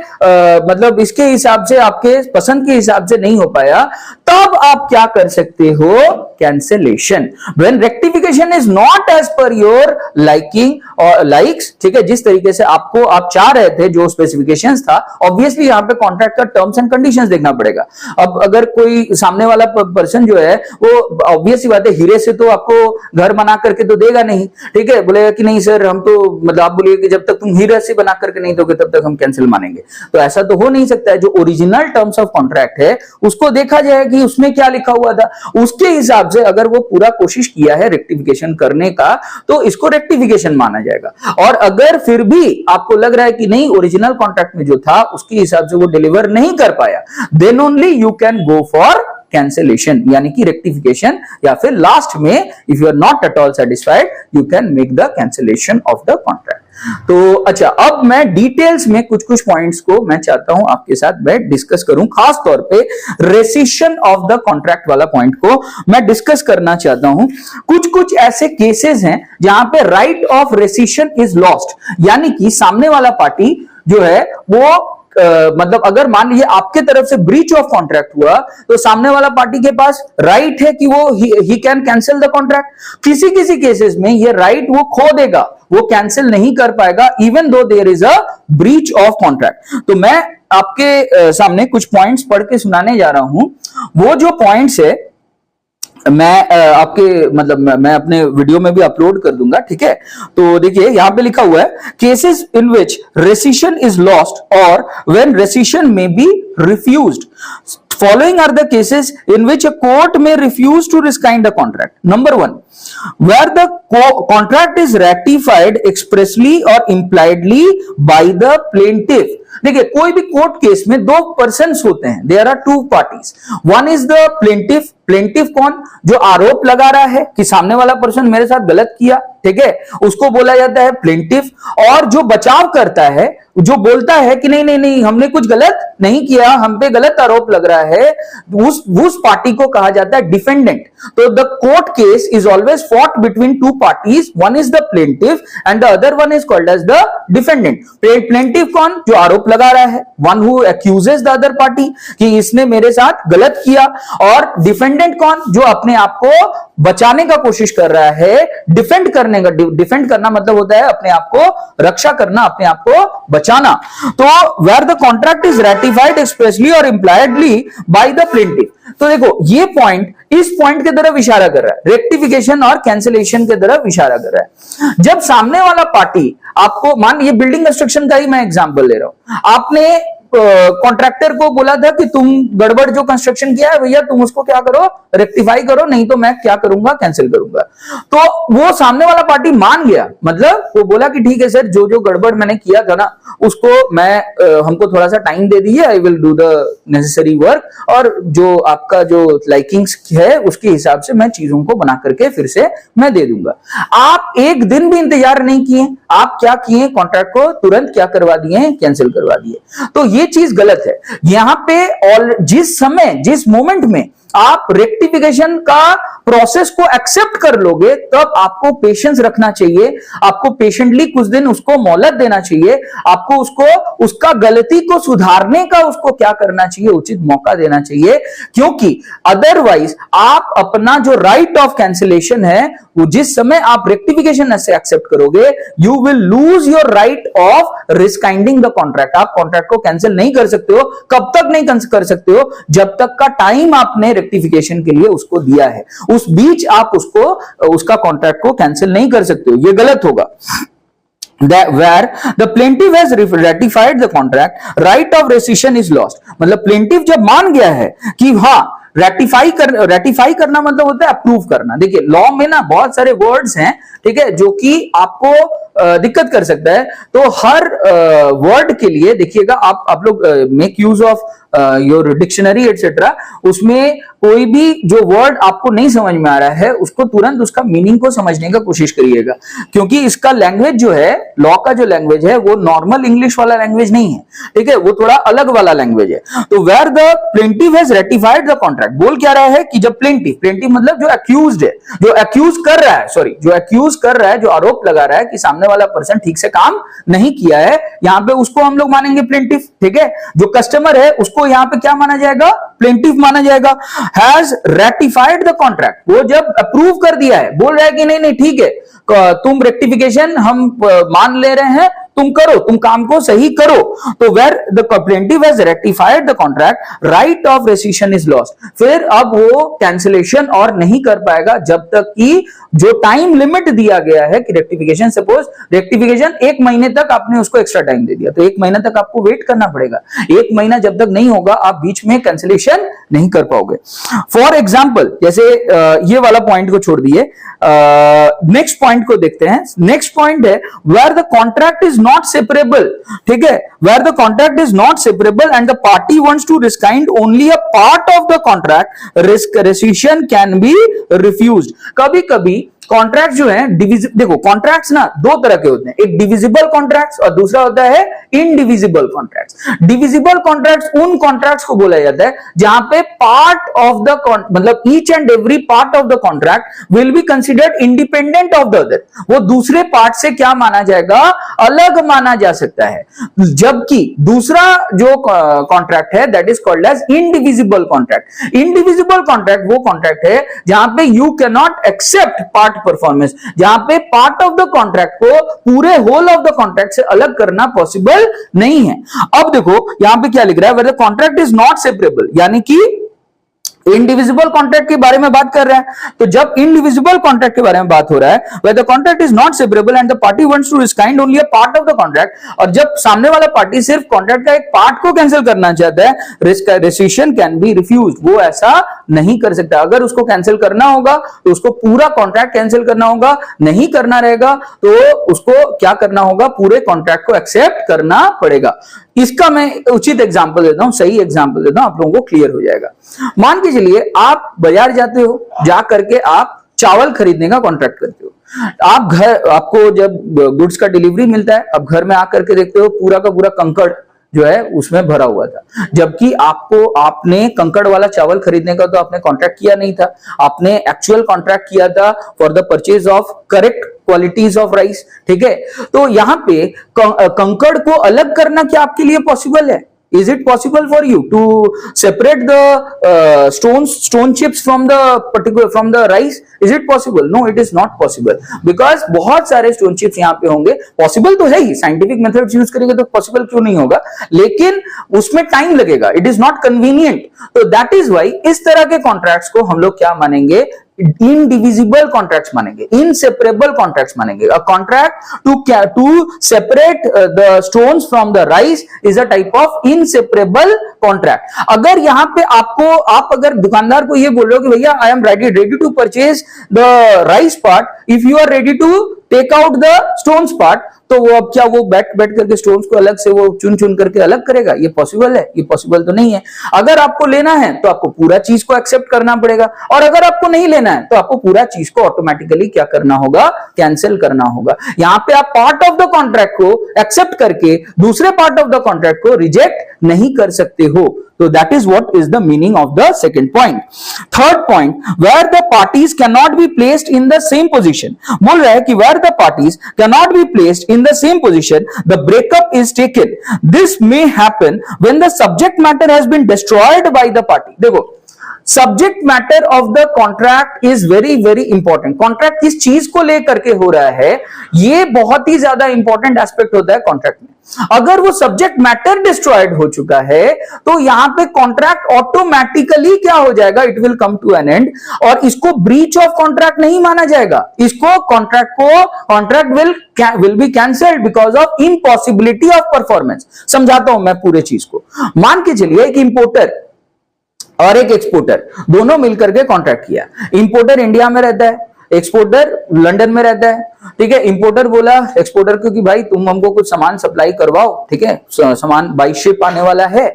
मतलब इसके हिसाब से, आपके पसंद के हिसाब से नहीं हो पाया, तब आप क्या कर सकते हो, cancellation. When rectification is not as per your liking और लाइक्स, ठीक है, जिस तरीके से आप चाह रहे थे, जो स्पेसिफिकेशंस था, ऑब्वियसली यहां पे कॉन्ट्रैक्ट का टर्म्स एंड कंडीशंस देखना पड़ेगा. अब अगर कोई सामने वाला पर्सन जो है वो ऑब्वियस बात है, हीरे से तो आपको घर बना करके तो देगा नहीं, ठीक है, बोलेगा कि नहीं सर हम तो, मतलब आप बोलिए कि जब तक तुम हीरे से बना करके नहीं दोगे तब तक हम कैंसिल मानेंगे. तो ऐसा तो हो नहीं सकता है. जो ओरिजिनल टर्म्स ऑफ कॉन्ट्रैक्ट है उसको देखा जाए कि उसमें क्या लिखा हुआ था, उसके हिसाब से अगर वो पूरा कोशिश किया है रेक्टिफिकेशन करने का तो इसको रेक्टिफिकेशन माना जाएगा. और अगर फिर भी आपको लग रहा है कि नहीं ओरिजिनल कॉन्ट्रैक्ट में जो था उसके हिसाब से वो डिलीवर नहीं कर पाया, then only you can go for cancellation, यानी कि रेक्टिफिकेशन, या फिर लास्ट में if you are not at all satisfied you can make the cancellation of the contract. तो अच्छा, अब मैं डिटेल्स में कुछ पॉइंट्स को मैं चाहता हूं आपके साथ मैं डिस्कस करूं, खास तौर पे रेसिशन ऑफ द कॉन्ट्रैक्ट वाला पॉइंट को मैं डिस्कस करना चाहता हूं. कुछ ऐसे केसेस हैं जहां पे right of rescission is lost, यानी कि सामने वाला पार्टी जो है वो मतलब अगर मान लीजिए आपके तरफ से ब्रीच ऑफ कॉन्ट्रैक्ट हुआ तो सामने वाला पार्टी के पास राइट है कि वो ही कैन कैंसिल द कॉन्ट्रैक्ट. किसी केसेस में ये राइट वो खो देगा, वो कैंसिल नहीं कर पाएगा even though there is a breach of contract. तो मैं आपके सामने कुछ पॉइंट्स पढ़ के सुनाने जा रहा हूं. वो जो पॉइंट्स है मैं आपके मतलब मैं अपने वीडियो में भी अपलोड कर दूंगा, ठीक है. तो देखिए यहां पे लिखा हुआ है cases in which rescission is lost और when rescission may be refused. Following are the cases in which a court may refuse to rescind the contract. Number 1, where the contract is ratified expressly or impliedly by the plaintiff. देखिए कोई भी court case में दो persons होते हैं, there are two parties. One is the plaintiff. Plaintiff कौन, जो आरोप लगा रहा है कि सामने वाला पर्सन मेरे साथ गलत किया, ठीक है, उसको बोला जाता है प्लेंटिफ. और जो बचाव करता है, जो बोलता है कि नहीं नहीं नहीं हमने कुछ गलत नहीं किया, हम पे गलत आरोप लग रहा है, उस पार्टी को कहा जाता है डिफेंडेंट. तो the court case is always fought between two parties, one is the plaintiff and the other one is called as the defendant. Plaintiff कौन? जो आरोप लगा रहा है, one who accuses the other party कि इसने मेरे साथ गलत किया, और डिफेंडेंट कौन? जो अपने आप को बचाने का कोशिश कर रहा है, डिफेंड करने का, डिफेंड करना मतलब होता है अपने आप को रक्षा करना, अपने आप को बचाना। तो where the contract is ratified expressly और इंप्लाइडली बाय द प्लेंटिफ। तो देखो ये पॉइंट इस पॉइंट की तरफ इशारा कर रहा है, रेक्टिफिकेशन और कैंसिलेशन की तरफ इशारा कर रहा है। जब सामने वाला पार्टी आपको, मान ये बिल्डिंग कंस्ट्रक्शन का ही मैं एग्जांपल ले रहा हूं, आपने कॉन्ट्रैक्टर को बोला था कि तुम गड़बड़ जो कंस्ट्रक्शन किया है भैया तुम उसको क्या करो, रेक्टिफाई करो, नहीं तो मैं क्या करूंगा, कैंसिल करूंगा। तो वो सामने वाला पार्टी मान गया, मतलब वो बोला कि ठीक है सर, जो जो गड़बड़ मैंने किया था ना उसको मैं हमको थोड़ा सा टाइम दे दीजिए, I will do the necessary work, और जो आपका जो लाइकिंग्स है उसके हिसाब से मैं चीजों को बना करके फिर से मैं दे दूंगा। आप एक दिन भी इंतजार नहीं किए, आप क्या किए, कॉन्ट्रैक्ट को तुरंत क्या करवा दिए, कैंसिल करवा दिए। तो ये चीज गलत है। यहां पे और जिस समय, जिस मोमेंट में आप रेक्टिफिकेशन का प्रोसेस को एक्सेप्ट कर लोगे, तब आपको पेशेंस रखना चाहिए, आपको पेशेंटली कुछ दिन उसको मोहलत देना चाहिए, आपको उसको उसका गलती को सुधारने का उसको क्या करना चाहिए, उचित मौका देना चाहिए, क्योंकि अदरवाइज आप अपना जो राइट ऑफ कैंसिलेशन है वो जिस समय आप रेक्टिफिकेशन से एक्सेप्ट करोगे, you will lose your right of rescinding the contract. आप कॉन्ट्रैक्ट को कैंसिल नहीं कर सकते हो, कब तक नहीं कर सकते हो, जब तक का टाइम आपने रेक्टिफिकेशन के लिए उसको दिया है, उस बीच आप उसको उसका कॉन्ट्रैक्ट को कैंसिल नहीं कर सकते हो, ये गलत होगा। Where the plaintiff has ratified the contract, right of rescission is lost। मतलब प्लेंटिफ जब मान गया है कि हाँ रेटिफाई करना मतलब होता है अप्रूव करना। देखिए लॉ में ना बहुत सारे वर्ड्स हैं, ठीक है, जो कि आपको दिक्कत कर सकता है। तो हर वर्ड के लिए देखिएगा, आप लोग make use of your dictionary etcetera, उसमें कोई भी जो वर्ड आपको नहीं समझ में आ रहा है उसको तुरंत उसका मीनिंग को समझने का कोशिश करिएगा, क्योंकि इसका लैंग्वेज जो है, लॉ का जो लैंग्वेज है वो नॉर्मल इंग्लिश वाला लैंग्वेज नहीं है, ठीक है, वो थोड़ा अलग वाला लैंग्वेज है। तो where the plaintiff has ratified the contract, बोल क्या रहा है कि जब प्लेंटिफ मतलब जो एक्यूज्ड है, जो एक्यूज कर रहा है, सॉरी जो एक्यूज कर रहा है, जो आरोप लगा रहा है कि सामने वाला पर्सन ठीक से काम नहीं किया है, यहां पे उसको हम लोग मानेंगे प्लेंटिफ, ठीक है। जो कस्टमर है उसको यहां पे क्या माना जाएगा, प्लेंटिफ माना जाएगा। हैज रेटिफाइड द कॉन्ट्रैक्ट, वो जब अप्रूव कर दिया है, बोल रहा है कि नहीं नहीं ठीक है, तुम रेक्टिफिकेशन हम मान ले रहे हैं, तुम करो, तुम काम को सही करो। तो where the plaintiff has ratified the contract, right of rescission is lost. फिर अब वो कैंसिलेशन और नहीं कर पाएगा जब तक कि जो टाइम लिमिट दिया गया है कि रेक्टिफिकेशन, सपोज रेक्टिफिकेशन 1 महीने तक आपने उसको एक्स्ट्रा टाइम दे दिया, तो 1 महीना तक आपको वेट करना पड़ेगा। 1 महीना जब तक नहीं होगा आप बीच में कैंसिलेशन नहीं कर पाओगे। फॉर एग्जाम्पल, जैसे ये वाला पॉइंट को छोड़ दिए, नेक्स्ट पॉइंट को देखते हैं। नेक्स्ट पॉइंट है where the contract is not separable, ठीक है, where the contract is not separable and the party wants to rescind only a part of the contract, rescission can be refused. कभी कभी contract जो है देखो contracts ना 2 तरह के होते हैं, एक डिविजिबल कॉन्ट्रैक्ट्स और दूसरा होता है इनडिविजिबल कॉन्ट्रैक्ट्स। डिविजिबल कॉन्ट्रैक्ट्स उन कॉन्ट्रैक्ट्स को बोला जाता है जहां पे पार्ट ऑफ द मतलब each and every part of the contract will be considered independent of the other, वो दूसरे पार्ट से क्या माना जाएगा, अलग माना जा सकता है। जबकि दूसरा जो कॉन्ट्रैक्ट है that is called as indivisible contract. Indivisible contract वो कॉन्ट्रैक्ट है जहां पे you can not accept part performance, जहां पे पार्ट ऑफ द कॉन्ट्रैक्ट को पूरे होल ऑफ द कॉन्ट्रैक्ट से अलग करना पॉसिबल नहीं है। अब देखो यहां पे क्या लिख रहा है, where the contract is not separable, यानी कि इंडिविजिबल कॉन्ट्रैक्ट के बारे में बात कर रहे हैं। तो जब इंडिविजिबल कॉन्ट्रैक्ट के बारे में बात हो रहा है, where the contract is not separable and the party wants to rescind only a part of the contract, और जब सामने वाला पार्टी सिर्फ कॉन्ट्रैक्ट का एक पार्ट को कैंसिल करना चाहता है, रेसिशन कैन बी रिफ्यूज्ड, वो ऐसा नहीं कर सकता। अगर उसको कैंसिल करना होगा तो उसको पूरा कॉन्ट्रैक्ट कैंसिल करना होगा, नहीं करना रहेगा तो उसको क्या करना होगा, पूरे कॉन्ट्रैक्ट को एक्सेप्ट करना पड़ेगा। इसका मैं उचित एग्जांपल देता हूं, सही एग्जांपल देता हूं, आप लोगों को क्लियर हो जाएगा। मान के चलिए आप बाजार जाते हो, जा करके आप चावल खरीदने का कॉन्ट्रैक्ट करते हो। आपको जब गुड्स का डिलीवरी मिलता है, आप घर में आकर के देखते हो पूरा का पूरा कंकड़ जो है उसमें भरा हुआ था, जबकि आपने कंकड़ वाला चावल खरीदने का तो आपने कॉन्ट्रैक्ट किया नहीं था, आपने एक्चुअल कॉन्ट्रैक्ट किया था for the purchase of correct qualities of rice. ठीक है, तो यहां पे कंकड़ को अलग करना क्या आपके लिए पॉसिबल है? Is it possible for you to separate the stone chips from the rice? Is it possible? No, it is not possible, because बहुत सारे stone chips यहाँ पे होंगे। Possible तो है ही, scientific methods यूज करेंगे तो possible क्यों नहीं होगा, लेकिन उसमें टाइम लगेगा, it is not convenient। तो that is why इस तरह के कॉन्ट्रैक्ट्स को हम लोग क्या मानेंगे? इनडिविजिबल कॉन्ट्रैक्ट्स मानेंगे, इनसेपरेबल कॉन्ट्रैक्ट्स मानेंगे। A contract to separate the stones from the rice is a type of inseparable contract. अगर यहां पे आप अगर दुकानदार को ये बोल रहे हो कि भैया I am ready to purchase the rice part, if you are ready to take out the stones part, तो वो अब क्या वो बैठ करके स्टोन्स को अलग से वो चुन करके अलग करेगा? ये पॉसिबल है? ये पॉसिबल तो नहीं है। अगर आपको लेना है तो आपको पूरा चीज को एक्सेप्ट करना पड़ेगा, और अगर आपको नहीं लेना है तो आपको पूरा चीज को ऑटोमेटिकली क्या करना होगा? कैंसिल करना होगा। यहां पे आप पार्ट ऑफ द कॉन्ट्रैक्ट को एक्सेप्ट करके दूसरे पार्ट ऑफ द कॉन्ट्रैक्ट को रिजेक्ट नहीं कर सकते हो। So that is what is the meaning of the second point. Third point, where the parties cannot be placed in the same position. बोल रहा है कि where the parties cannot be placed in the same position, the breakup is taken. This may happen when the subject matter has been destroyed by the party. देखो, subject matter of the contract is very very important. Contract किस चीज को लेकर के हो रहा है, ये बहुत ही ज्यादा इंपॉर्टेंट एस्पेक्ट होता है कॉन्ट्रैक्ट में। अगर वो सब्जेक्ट मैटर डिस्ट्रॉयड हो चुका है तो यहां पे कॉन्ट्रैक्ट ऑटोमेटिकली क्या हो जाएगा? It will come to an end, और इसको ब्रीच ऑफ कॉन्ट्रैक्ट नहीं माना जाएगा। इसको contract will be cancelled because of impossibility of performance. समझाता हूं मैं पूरे चीज को। मान के चलिए एक इंपोर्टर और एक एक्सपोर्टर दोनों मिलकर के कॉन्ट्रैक्ट किया। इंपोर्टर इंडिया में रहता है, एक्सपोर्टर लंदन में रहता है। ठीक है, इंपोर्टर बोला एक्सपोर्टर को कि भाई तुम हमको कुछ सामान सप्लाई करवाओ। ठीक है, सामान बाई शिप आने वाला है,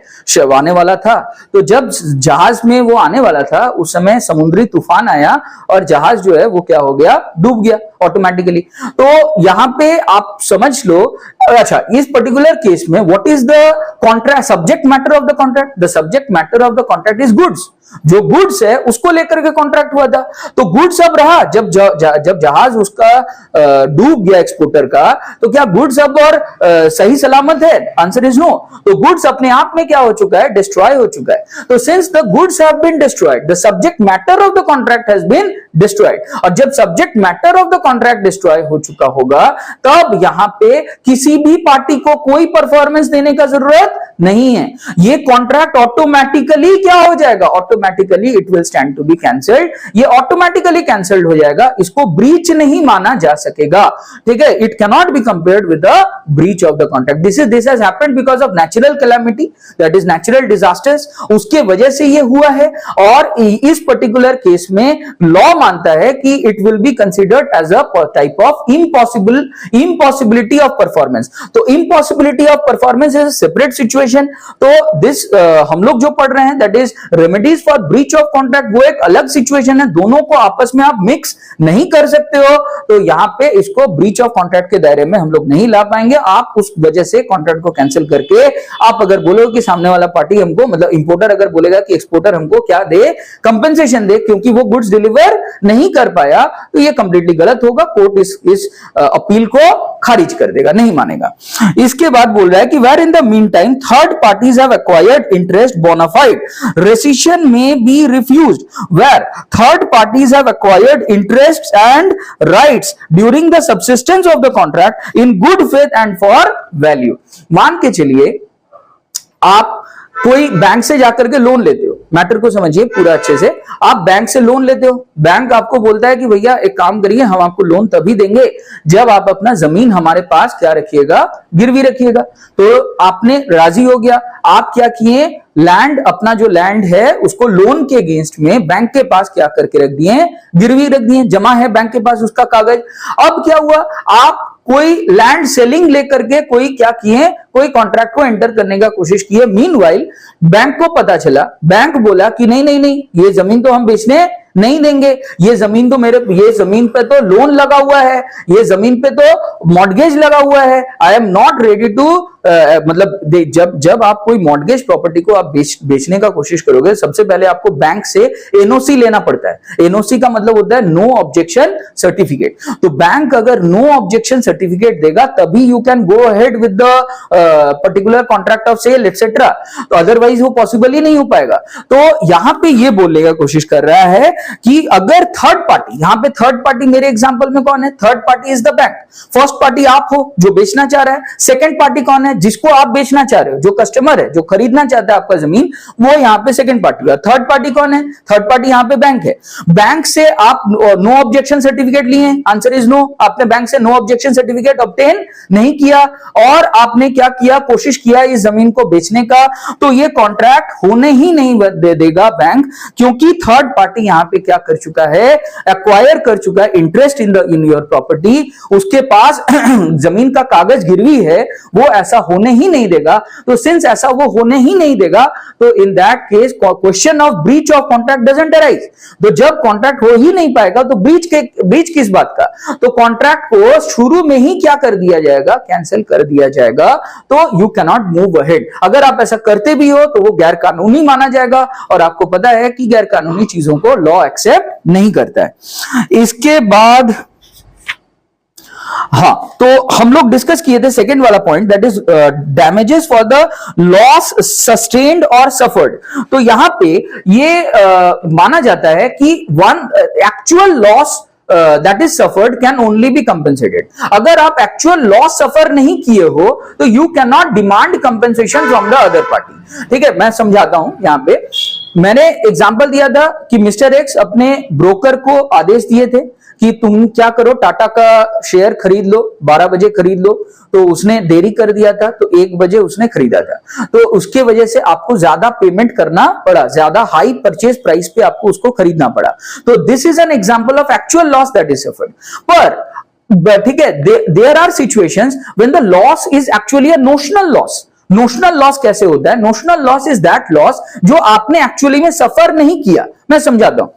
आने वाला था। तो जब जहाज में वो आने वाला था उस समय समुद्री तूफान आया और जहाज जो है वो क्या हो गया? डूब गया ऑटोमेटिकली। तो यहां पे आप समझ लो, अच्छा इस पर्टिकुलर केस में what is the contract subject matter of the contract? The subject matter of the contract is goods. जो गुड्स है उसको लेकर के कॉन्ट्रैक्ट हुआ था, तो गुड्स अब रहा। जब जहाज उसका डूब गया एक्सपोर्टर का, तो क्या गुड्स अब और सही सलामत है? Answer is no. तो गुड्स अपने आप में क्या हो चुका है? डिस्ट्रॉय हो चुका है। तो since the goods have been destroyed, the subject matter of the contract has been destroyed. और जब subject matter of the contract destroy हो चुका होगा तब यहां पे किसी भी पार्टी को कोई परफॉर्मेंस देने का जरूरत नहीं है। ये कॉन्ट्रैक्ट ऑटोमेटिकली क्या हो जाएगा? Automatically it will stand to be cancelled. ये ऑटोमेटिकली कैंसल्ड हो जाएगा, इसको ब्रीच नहीं माना जा सकेगा। ठीक है, it cannot be compared with the breach of the contract. This has happened because of natural calamity, that is natural disasters, उसके वजह से ये हुआ है। और इस पर्टिकुलर केस में लॉ मानता है कि it will be considered as a type of impossibility of performance. तो impossibility of performance is a separate situation. तो दिस हम लोग जो पढ़ रहे हैं that is remedies for breach of contract, वो एक अलग सिचुएशन है। दोनों को आपस में आप मिक्स नहीं कर सकते हो। तो यहां पे इसको ब्रीच ऑफ कॉन्ट्रैक्ट के दायरे में हम लोग नहीं ला पाएंगे। आप उस वजह से कॉन्ट्रैक्ट को कैंसिल करके आप अगर बोलो कि सामने वाला पार्टी हमको, मतलब इंपोर्टर अगर बोलेगा कि एक्सपोर्टर हमको क्या दे, कंपेंसेशन दे, क्योंकि वो गुड्स डिलीवर नहीं कर पाया, तो ये कंप्लीटली गलत होगा। कोर्ट इस अपील को खारिज कर देगा, नहीं मानेगा। इसके बाद बोल रहा है कि where in the meantime third parties have acquired interest bona fide, rescission may be refused. Where third parties have acquired interest and rights during the subsistence of the contract in good faith and for value. मान के चलिए आप कोई bank से जाकर के loan लेते हो, मैटर को समझिए पूरा अच्छे से। आप बैंक से लोन लेते हो, बैंक आपको बोलता है कि भैया एक काम करिए, हम आपको लोन तभी देंगे जब आप अपना जमीन हमारे पास क्या रखिएगा? गिरवी रखिएगा। तो आपने राजी हो गया, आप क्या किए? लैंड, अपना जो लैंड है उसको लोन के अगेंस्ट में बैंक के पास क्या करके रख दिए? गिरवी रख दिए, जमा है बैंक के पास उसका कागज। अब क्या हुआ? आप कोई लैंड सेलिंग लेकर के कोई क्या किए? कोई कॉन्ट्रैक्ट को एंटर करने का कोशिश किए। मीनवाइल बैंक को पता चला, बैंक बोला कि नहीं नहीं नहीं, ये जमीन तो हम बेचने नहीं देंगे, ये जमीन पे तो लोन लगा हुआ है, ये जमीन पे तो मॉर्गेज लगा हुआ है, I am not ready to मतलब जब जब आप कोई मॉर्गेज प्रॉपर्टी को आप बेचने का कोशिश करोगे, सबसे पहले आपको बैंक से एनओसी लेना पड़ता है। एनओसी का मतलब होता है नो ऑब्जेक्शन सर्टिफिकेट। तो बैंक अगर नो ऑब्जेक्शन सर्टिफिकेट देगा तभी you can go ahead with the particular contract of sale etcetera, तो अदरवाइज वो पॉसिबल ही नहीं हो पाएगा। तो यहां पे ये बोलने का कोशिश कर रहा है कि अगर थर्ड पार्टी, यहां पे थर्ड पार्टी मेरे एग्जांपल में कौन है? Third party is the bank. First party आप हो जो बेचना चाह रहा है, सेकंड पार्टी कौन है? जिसको आप बेचना चाह रहे हो, जो कस्टमर है, जो खरीदना चाहता है आपका जमीन, वो यहां पे सेकंड पार्टी है। थर्ड पार्टी कौन है? थर्ड पार्टी यहां पे बैंक है। बैंक से आप नो ऑब्जेक्शन सर्टिफिकेट लिए, आंसर इज नो। आपने बैंक से नो ऑब्जेक्शन सर्टिफिकेट ऑब्टेन नहीं किया और आपने क्या किया? कोशिश किया इस जमीन को बेचने का, तो ये कॉन्ट्रैक्ट होने ही नहीं दे देगा बैंक, क्योंकि थर्ड पार्टी यहां पे क्या कर चुका है? एक्वायर कर चुका है इंटरेस्ट इन योर प्रॉपर्टी। उसके पास जमीन का कागज गिरवी है, वो ऐसा होने ही नहीं देगा। तो सिंस ऐसा वो होने ही नहीं देगा, तो in that case question of breach of contract doesn't arise. तो जब कॉन्ट्रैक्ट हो ही नहीं पाएगा तो ब्रीच किस बात का? तो कॉन्ट्रैक्ट को शुरू में ही क्या कर दिया जाएगा? कैंसिल कर दिया जाएगा। तो you can not move ahead. अगर आप ऐसा करते भी हो तो वो गैर कानूनी माना जाएगा, और आपको पता है कि गैर कानूनी चीजों को लॉ एक्सेप्ट नहीं करता है। इसके बाद हाँ, तो हम लोग डिस्कस किए थे सेकेंड वाला point, that is damages for the loss sustained और सफर्ड। तो यहां पे ये माना जाता है कि one actual loss that is suffered can only be compensated. अगर आप एक्चुअल लॉस सफर नहीं किए हो तो you can not demand compensation from the other party. ठीक है, मैं समझाता हूं। यहां पे मैंने एग्जांपल दिया था कि मिस्टर एक्स अपने ब्रोकर को आदेश दिए थे कि तुम क्या करो, टाटा का शेयर खरीद लो, 12 बजे खरीद लो। तो उसने देरी कर दिया था, तो 1 बजे उसने खरीदा था, तो उसके वजह से आपको ज्यादा पेमेंट करना पड़ा, ज्यादा हाई परचेज प्राइस पे आपको उसको खरीदना पड़ा। तो this is an example of actual loss that is suffered. पर ठीक है, there are situations when the loss is actually a notional loss. Notional loss कैसे होता है? Notional loss is that loss जो आपने एक्चुअली में सफर नहीं किया। मैं समझाता हूं।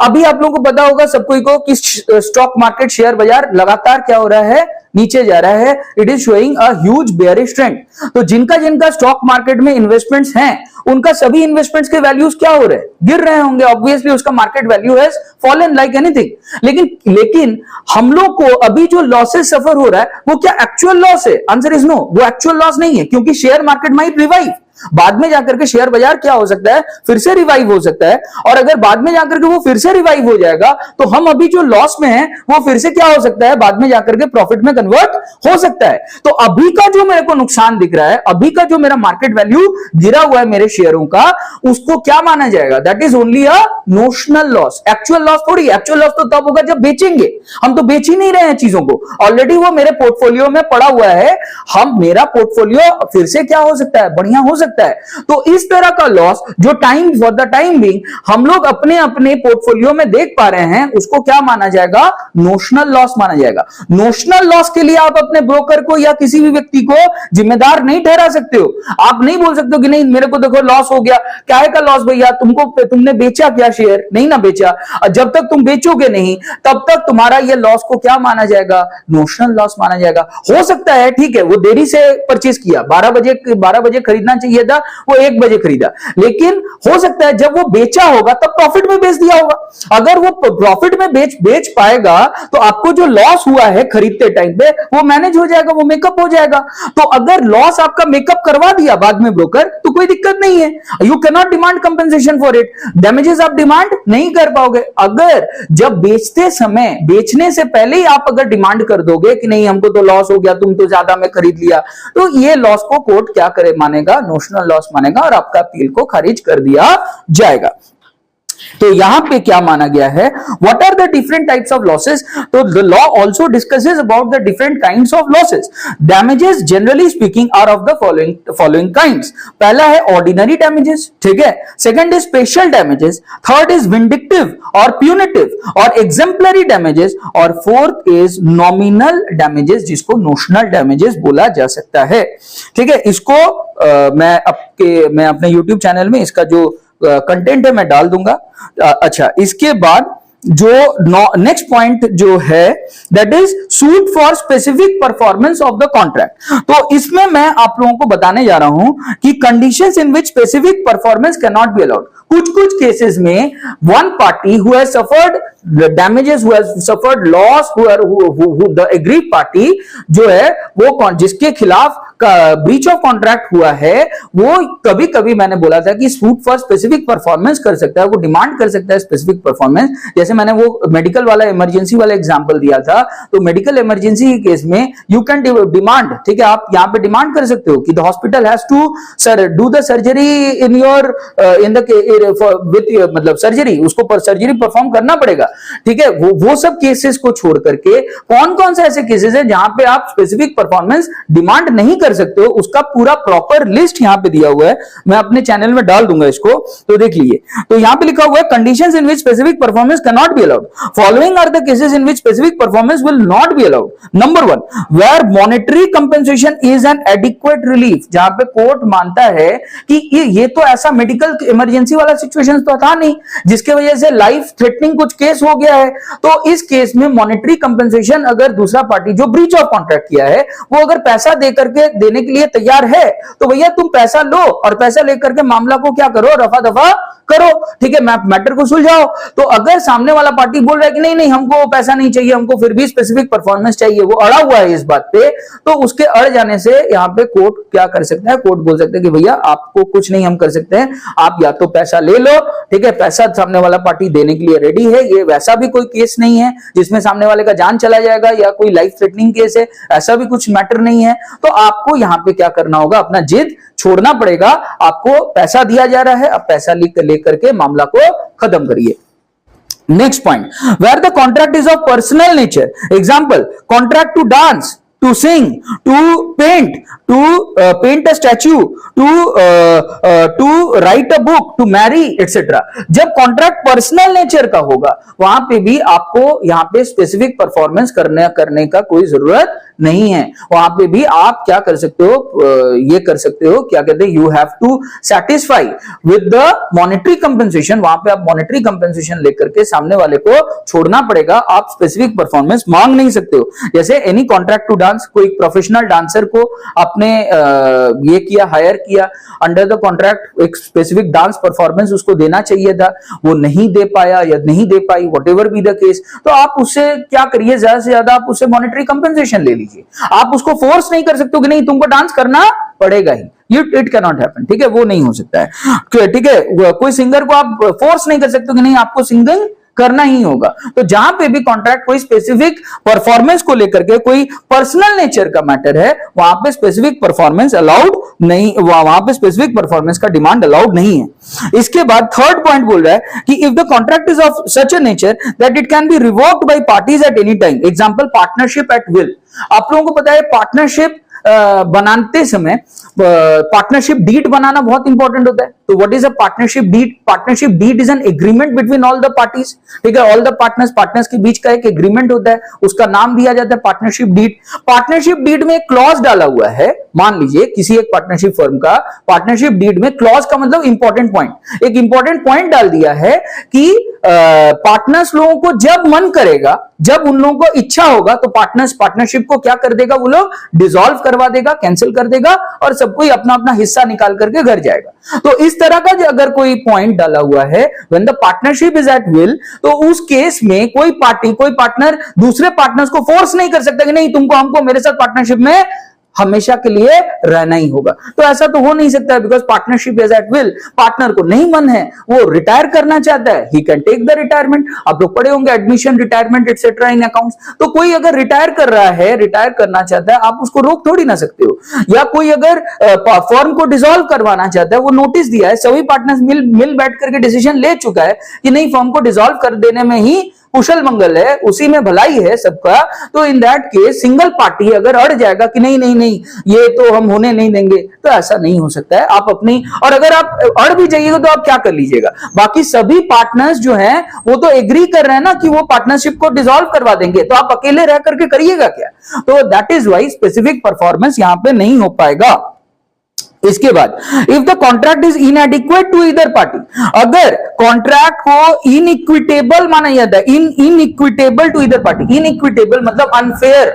अभी आप लोगों को पता होगा सबको को कि स्टॉक मार्केट, शेयर बाजार लगातार क्या हो रहा है? नीचे जा रहा है। It is showing a huge bearish trend. तो जिनका जिनका स्टॉक मार्केट में इन्वेस्टमेंट्स हैं, उनका सभी इन्वेस्टमेंट्स के वैल्यूज क्या हो रहे हैं? गिर रहे होंगे। ऑब्वियसली उसका market value has fallen like anything. लेकिन हम लोग को अभी जो लॉसेस सफर हो रहा है वो क्या एक्चुअल लॉस है? आंसर इज नो, वो एक्चुअल लॉस नहीं है, क्योंकि शेयर मार्केट माइट रिवाइव। बाद में जाकर के शेयर बाजार क्या हो सकता है? फिर से रिवाइव हो सकता है। और अगर बाद में जाकर के वो फिर से रिवाइव हो जाएगा तो हम अभी जो लॉस में हैं वो फिर से क्या हो सकता है? बाद में जाकर के प्रॉफिट में कन्वर्ट हो सकता है। तो अभी का जो मेरे को नुकसान दिख रहा है, अभी का जो मेरा मार्केट वैल्यू गिरा हुआ है मेरे शेयरों का, उसको क्या माना जाएगा? That is only a notional loss. Actual loss थोड़ी। एक्चुअल लॉस तो तब होगा जब बेचेंगे। हम तो बेच ही नहीं रहे हैं चीजों को, ऑलरेडी वो मेरे पोर्टफोलियो में पड़ा हुआ है। हम मेरा पोर्टफोलियो फिर से क्या हो सकता है? बढ़िया हो सकता है। तो इस तरह का लॉस जो time for the time being हम लोग अपने अपने पोर्टफोलियो में देख पा रहे हैं, उसको क्या माना जाएगा? नोशनल लॉस माना जाएगा। नोशनल लॉस के लिए आप अपने ब्रोकर को या किसी भी व्यक्ति को जिम्मेदार नहीं ठहरा सकते हो। आप नहीं बोल सकते हो कि नहीं मेरे को देखो लॉस हो गया। क्या है का लॉस भैया? तुमने बेचा क्या शेयर? नहीं ना बेचा। जब तक तुम बेचोगे नहीं तब तक तुम्हारा ये लॉस को क्या माना जाएगा? नोशनल लॉस माना जाएगा। हो सकता है ठीक है वो देरी से परचेज किया, 12 बजे खरीदना चाहिए था, वो 1 बजे खरीदा, लेकिन हो सकता है जब वो बेचा होगा तब प्रॉफिट में बेच दिया होगा। अगर वो प्रॉफिट में बेच पाएगा तो आपको जो लॉस हुआ है खरीदते टाइम पे वो मैनेज हो जाएगा, वो मेकअप हो जाएगा। तो अगर लॉस आपका मेकअप करवा दिया बाद में ब्रोकर तो कोई दिक्कत नहीं है। You can not demand compensation for it. Damages आप डिमांड नहीं कर पाओगे। अगर जब बेचते समय, बेचने से पहले ही आप अगर डिमांड कर दोगे कि नहीं हमको तो लॉस हो गया, तुम तो ज्यादा में खरीद लिया, तो ये लॉस को कोर्ट क्या करे मानेगा? नोशनल लॉस मानेगा और आपका अपील को खारिज कर दिया जाएगा। तो यहां पे क्या माना गया है? What are the different types of losses? तो the law also discusses about the different kinds of losses. Damages generally speaking are of the following kinds. पहला है ऑर्डिनरी डैमेजेस, ठीक है। Second is special damages, third is vindictive or punitive or exemplary damages, और fourth is nominal damages जिसको notional damages बोला जा सकता है, ठीक है। इसको मैं अपने YouTube चैनल में इसका जो कंटेंट है मैं डाल दूंगा। अच्छा, इसके बाद जो नेक्स्ट पॉइंट जो है that is suit for specific performance of the contract. तो इसमें मैं आप लोगों को बताने जा रहा हूं कि conditions in which specific performance can not be allowed. कुछ कुछ केसेस में one party who has suffered damages, who has suffered loss, who the agreed party जो है वो जिसके खिलाफ ब्रीच ऑफ कॉन्ट्रैक्ट हुआ है, वो कभी कभी मैंने बोला था कि सूट फॉर स्पेसिफिक परफॉर्मेंस कर सकता है, वो डिमांड कर सकता है स्पेसिफिक परफॉर्मेंस। जैसे मैंने वो मेडिकल वाला इमरजेंसी वाला एग्जांपल दिया था, तो मेडिकल इमरजेंसी के केस में यू कैन डिमांड, ठीक है, आप यहां पे डिमांड कर सकते हो कि the hospital has to do the surgery in your in the with, मतलब सर्जरी, उसको सर्जरी परफॉर्म करना पड़ेगा, ठीक है। वो सब केसेस को छोड़ करके कौन कौन से ऐसे केसेस है जहां पे आप स्पेसिफिक परफॉर्मेंस डिमांड नहीं कर सकते हो, उसका पूरा प्रॉपर लिस्ट यहां पे दिया हुआ है, मैं अपने चैनल में डाल दूंगा इसको, तो देख लीजिए। तो यहां पे लिखा हुआ है conditions in which specific performance can not be allowed, following are the cases in which specific performance will not be allowed. Number 1, where monetary compensation is an adequate relief, जहां पे कोर्ट मानता है कि ये तो ऐसा मेडिकल इमरजेंसी वाला situation तो था नहीं जिसके वजह से लाइफ थ्रेटनिंग कुछ केस हो गया है, तो इस केस में मॉनेटरी कंपेंसेशन अगर दूसरा पार्टी जो ब्रीच ऑफ कॉन्ट्रैक्ट किया है वो अगर पैसा दे करके देने के लिए तैयार है, तो भैया तुम पैसा लो और पैसा लेकर के मामला को क्या करो, रफा दफा करो, ठीक है, मैटर को सुलझाओ। तो अगर सामने वाला पार्टी बोल रहा है कि नहीं नहीं हमको पैसा नहीं चाहिए, हमको फिर भी स्पेसिफिक परफॉर्मेंस चाहिए, वो अड़ा हुआ है इस बात पे, तो उसके अड़ जाने से यहां पे कोर्ट क्या कर सकता है, कोर्ट बोल सकता है कि भैया आपको कुछ नहीं हम कर सकते हैं, आप या तो पैसा ले लो, ठीक है, पैसा सामने वाला पार्टी देने के लिए रेडी है, ये वैसा भी कोई केस नहीं है जिसमें सामने वाले का जान चला जाएगा या कोई लाइफ थ्रेटनिंग केस है, ऐसा भी कुछ मैटर नहीं है। तो आपको यहां पे क्या करना होगा, अपना जिद छोड़ना पड़ेगा, आपको पैसा दिया जा रहा है, अब पैसा लेकर के मामला को खत्म करिए। Next point, where the contract is of personal nature, example contract to dance, to sing, to paint a statue, to write a book, to marry, etc. जब कॉन्ट्रैक्ट पर्सनल नेचर का होगा वहां पे भी आपको यहां पे स्पेसिफिक परफॉर्मेंस करने का कोई जरूरत नहीं है, वहां पे भी आप क्या कर सकते हो, ये कर सकते हो, क्या कहते हैं, you have to satisfy with the monetary compensation, वहां पे आप मॉनेटरी कंपेंसेशन लेकर के सामने वाले को छोड़ना पड़ेगा, आप स्पेसिफिक परफॉर्मेंस मांग नहीं सकते हो। जैसे एनी कॉन्ट्रैक्ट टू डांस, कोई प्रोफेशनल डांसर को आपने ये किया, हायर किया, अंडर द कॉन्ट्रैक्ट एक स्पेसिफिक डांस परफॉर्मेंस उसको देना चाहिए था, वो नहीं दे पाया या नहीं दे पाई, व्हाटएवर बी द केस, तो आप उससे क्या करिए, ज्यादा से ज्यादा आप उससे मॉनेटरी कंपेंसेशन ले लीजिए। आप उसको फोर्स नहीं कर सकते हो कि नहीं तुमको डांस करना पड़ेगा ही, इट कैन नॉट हैपन, ठीक है, वो नहीं हो सकता है, ठीक है। कोई सिंगर को आप फोर्स नहीं कर सकते हो कि नहीं आपको सिंगिंग करना ही होगा। तो जहां पे भी कॉन्ट्रैक्ट कोई स्पेसिफिक परफॉर्मेंस को लेकर के कोई पर्सनल नेचर का मैटर है, वहां पे स्पेसिफिक परफॉर्मेंस अलाउड नहीं, वहां पे स्पेसिफिक परफॉर्मेंस का डिमांड अलाउड नहीं है। इसके बाद थर्ड पॉइंट बोल रहा है कि if the contract is of such a nature that it can be revoked by parties at any time, example partnership at will. आप लोगों को पता है पार्टनरशिप बनाते समय पार्टनरशिप डीड बनाना बहुत इंपॉर्टेंट होता है। तो what is a partnership deed? Partnership deed is an agreement between all the parties, ठीक है, ऑल द पार्टनर्स के बीच का एक एग्रीमेंट होता है, उसका नाम दिया जाता है पार्टनरशिप डीड। पार्टनरशिप डीड में एक क्लॉज डाला हुआ है, मान लीजिए किसी एक पार्टनरशिप फर्म का पार्टनरशिप डीड में क्लॉज का मतलब इंपॉर्टेंट पॉइंट, एक इंपॉर्टेंट पॉइंट डाल दिया है कि पार्टनर्स लोगों को जब मन करेगा, जब उन लोगों को इच्छा होगा, तो पार्टनरशिप को क्या कर देगा, वो लोग डिसॉल्व करवा देगा, कैंसिल कर देगा और सब कोई अपना अपना हिस्सा निकाल करके घर जाएगा। तो इस तरह का जो अगर कोई पॉइंट डाला हुआ है when the partnership is at will, तो उस केस में कोई पार्टनर दूसरे पार्टनर्स को फोर्स नहीं कर सकता कि नहीं तुमको हमको मेरे साथ पार्टनरशिप में हमेशा के लिए रहना ही होगा। तो ऐसा तो हो नहीं सकता है, because partnership is at will. Partner को नहीं मन है, वो रिटायर करना चाहता है, he can take the retirement. आप लोग पढ़े होंगे admission, retirement etcetera in accounts. तो कोई अगर रिटायर कर रहा है, रिटायर करना चाहता है, आप उसको रोक थोड़ी ना सकते हो। या कोई अगर फर्म को डिसॉल्व करवाना चाहता है, वो नोटिस दिया है, सभी पार्टनर्स मिल बैठ करके डिसीजन ले चुका है कि नहीं फर्म को डिसॉल्व कर देने में ही कुशल मंगल है, उसी में भलाई है सबका। तो in that case single party अगर अड़ जाएगा कि नहीं नहीं नहीं ये तो हम होने नहीं देंगे, तो ऐसा नहीं हो सकता है। आप अपनी, और अगर आप अड़ भी जाइएगा तो आप क्या कर लीजिएगा, बाकी सभी पार्टनर्स जो हैं वो तो एग्री कर रहे हैं ना कि वो पार्टनरशिप को डिसॉल्व करवा देंगे, तो आप अकेले रह करके करिएगा क्या? तो that is why specific performance यहां पे नहीं हो पाएगा। इसके बाद if the contract is inadequate to either party, अगर कॉन्ट्रैक्ट को इनइक्विटेबल माना जाता है, inequitable to either party, inequitable मतलब अनफेयर,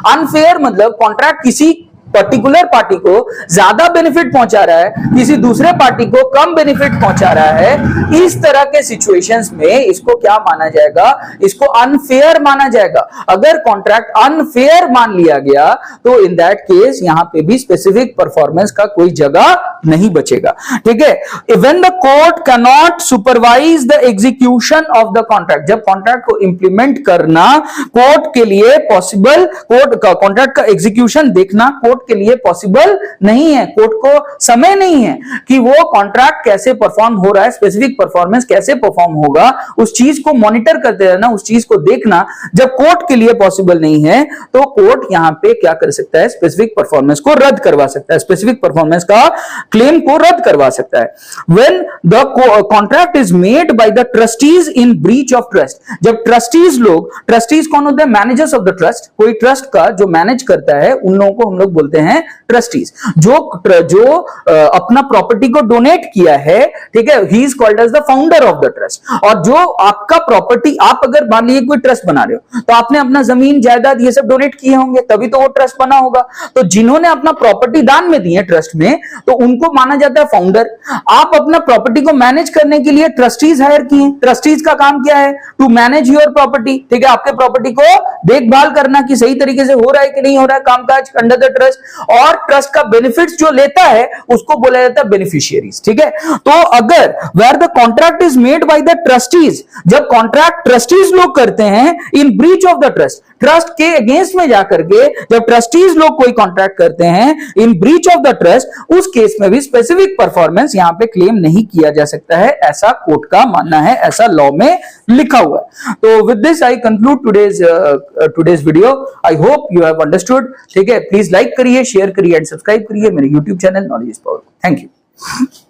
अनफेयर मतलब कॉन्ट्रैक्ट किसी पर्टिकुलर पार्टी को ज्यादा बेनिफिट पहुंचा रहा है, किसी दूसरे पार्टी को कम बेनिफिट पहुंचा रहा है, इस तरह के सिचुएशंस में इसको क्या माना जाएगा, इसको अनफेयर माना जाएगा। अगर कॉन्ट्रैक्ट अनफेयर मान लिया गया तो इन दैट केस यहां पे भी स्पेसिफिक परफॉर्मेंस का कोई जगह नहीं बचेगा, ठीक है। When the court can not supervise the execution of the contract, जब कॉन्ट्रैक्ट को इंप्लीमेंट करना कोर्ट के लिए पॉसिबल, कोर्ट का कॉन्ट्रैक्ट का एग्जीक्यूशन देखना कोर्ट के लिए पॉसिबल नहीं है, कोर्ट को समय नहीं है कि वो कॉन्ट्रैक्ट कैसे परफॉर्म हो रहा है, स्पेसिफिक परफॉर्मेंस कैसे परफॉर्म होगा, उस चीज को मॉनिटर करते रहना, उस चीज को देखना जब कोर्ट के लिए पॉसिबल नहीं है तो कोर्ट यहां पे क्या कर सकता है, स्पेसिफिक परफॉर्मेंस को रद्द करवा सकता है, स्पेसिफिक परफॉर्मेंस का क्लेम को रद्द करवा सकता है। When the contract is made by the trustees in breach of trust, जब ट्रस्टीज लोग, ट्रस्टीज कौन होते हैं, मैनेजर्स ऑफ द ट्रस्ट, कोई ट्रस्ट का जो मैनेज करता है उन लोगों को हम लोग बोलते हैं ट्रस्टीज, जो अपना प्रॉपर्टी को डोनेट किया है, ठीक है, he is called as the founder of the trust. और जो आपका प्रॉपर्टी, आप अगर मान लीजिए कोई ट्रस्ट बना रहे हो तो आपने अपना जमीन जायदाद ये सब डोनेट किए होंगे तभी तो वो ट्रस्ट बना होगा, तो जिन्होंने अपना प्रॉपर्टी दान में दी है ट्रस्ट में तो उनको माना जाता है फाउंडर। आप अपना प्रॉपर्टी को मैनेज करने के लिए ट्रस्टीज हायर किए, ट्रस्टीज का काम क्या है, टू मैनेज योर प्रॉपर्टी, ठीक है, आपके प्रॉपर्टी को देखभाल करना कि सही तरीके से हो रहा है कि नहीं हो रहा है कामकाज अंडर द ट्रस्ट, और ट्रस्ट का बेनिफिट्स जो लेता है उसको बोला जाता है बेनिफिशियरीज, ठीक है। तो अगर where the contract is made by the trustees, जब कॉन्ट्रैक्ट ट्रस्टीज लोग करते हैं in breach of the trust, trust के अगेंस्ट में जाकर के जब ट्रस्टीज लोग कोई कॉन्ट्रैक्ट करते हैं in breach of the trust, उस केस में भी स्पेसिफिक परफॉर्मेंस यहां पे क्लेम नहीं किया जा सकता है, ऐसा कोर्ट का मानना है, ऐसा लॉ में लिखा हुआ है। तो with this I conclude today's video, I hope you have understood, ठीक है। प्लीज लाइक करिए, शेयर करिए एंड सब्सक्राइब करिए मेरे YouTube channel knowledge is power. Thank you.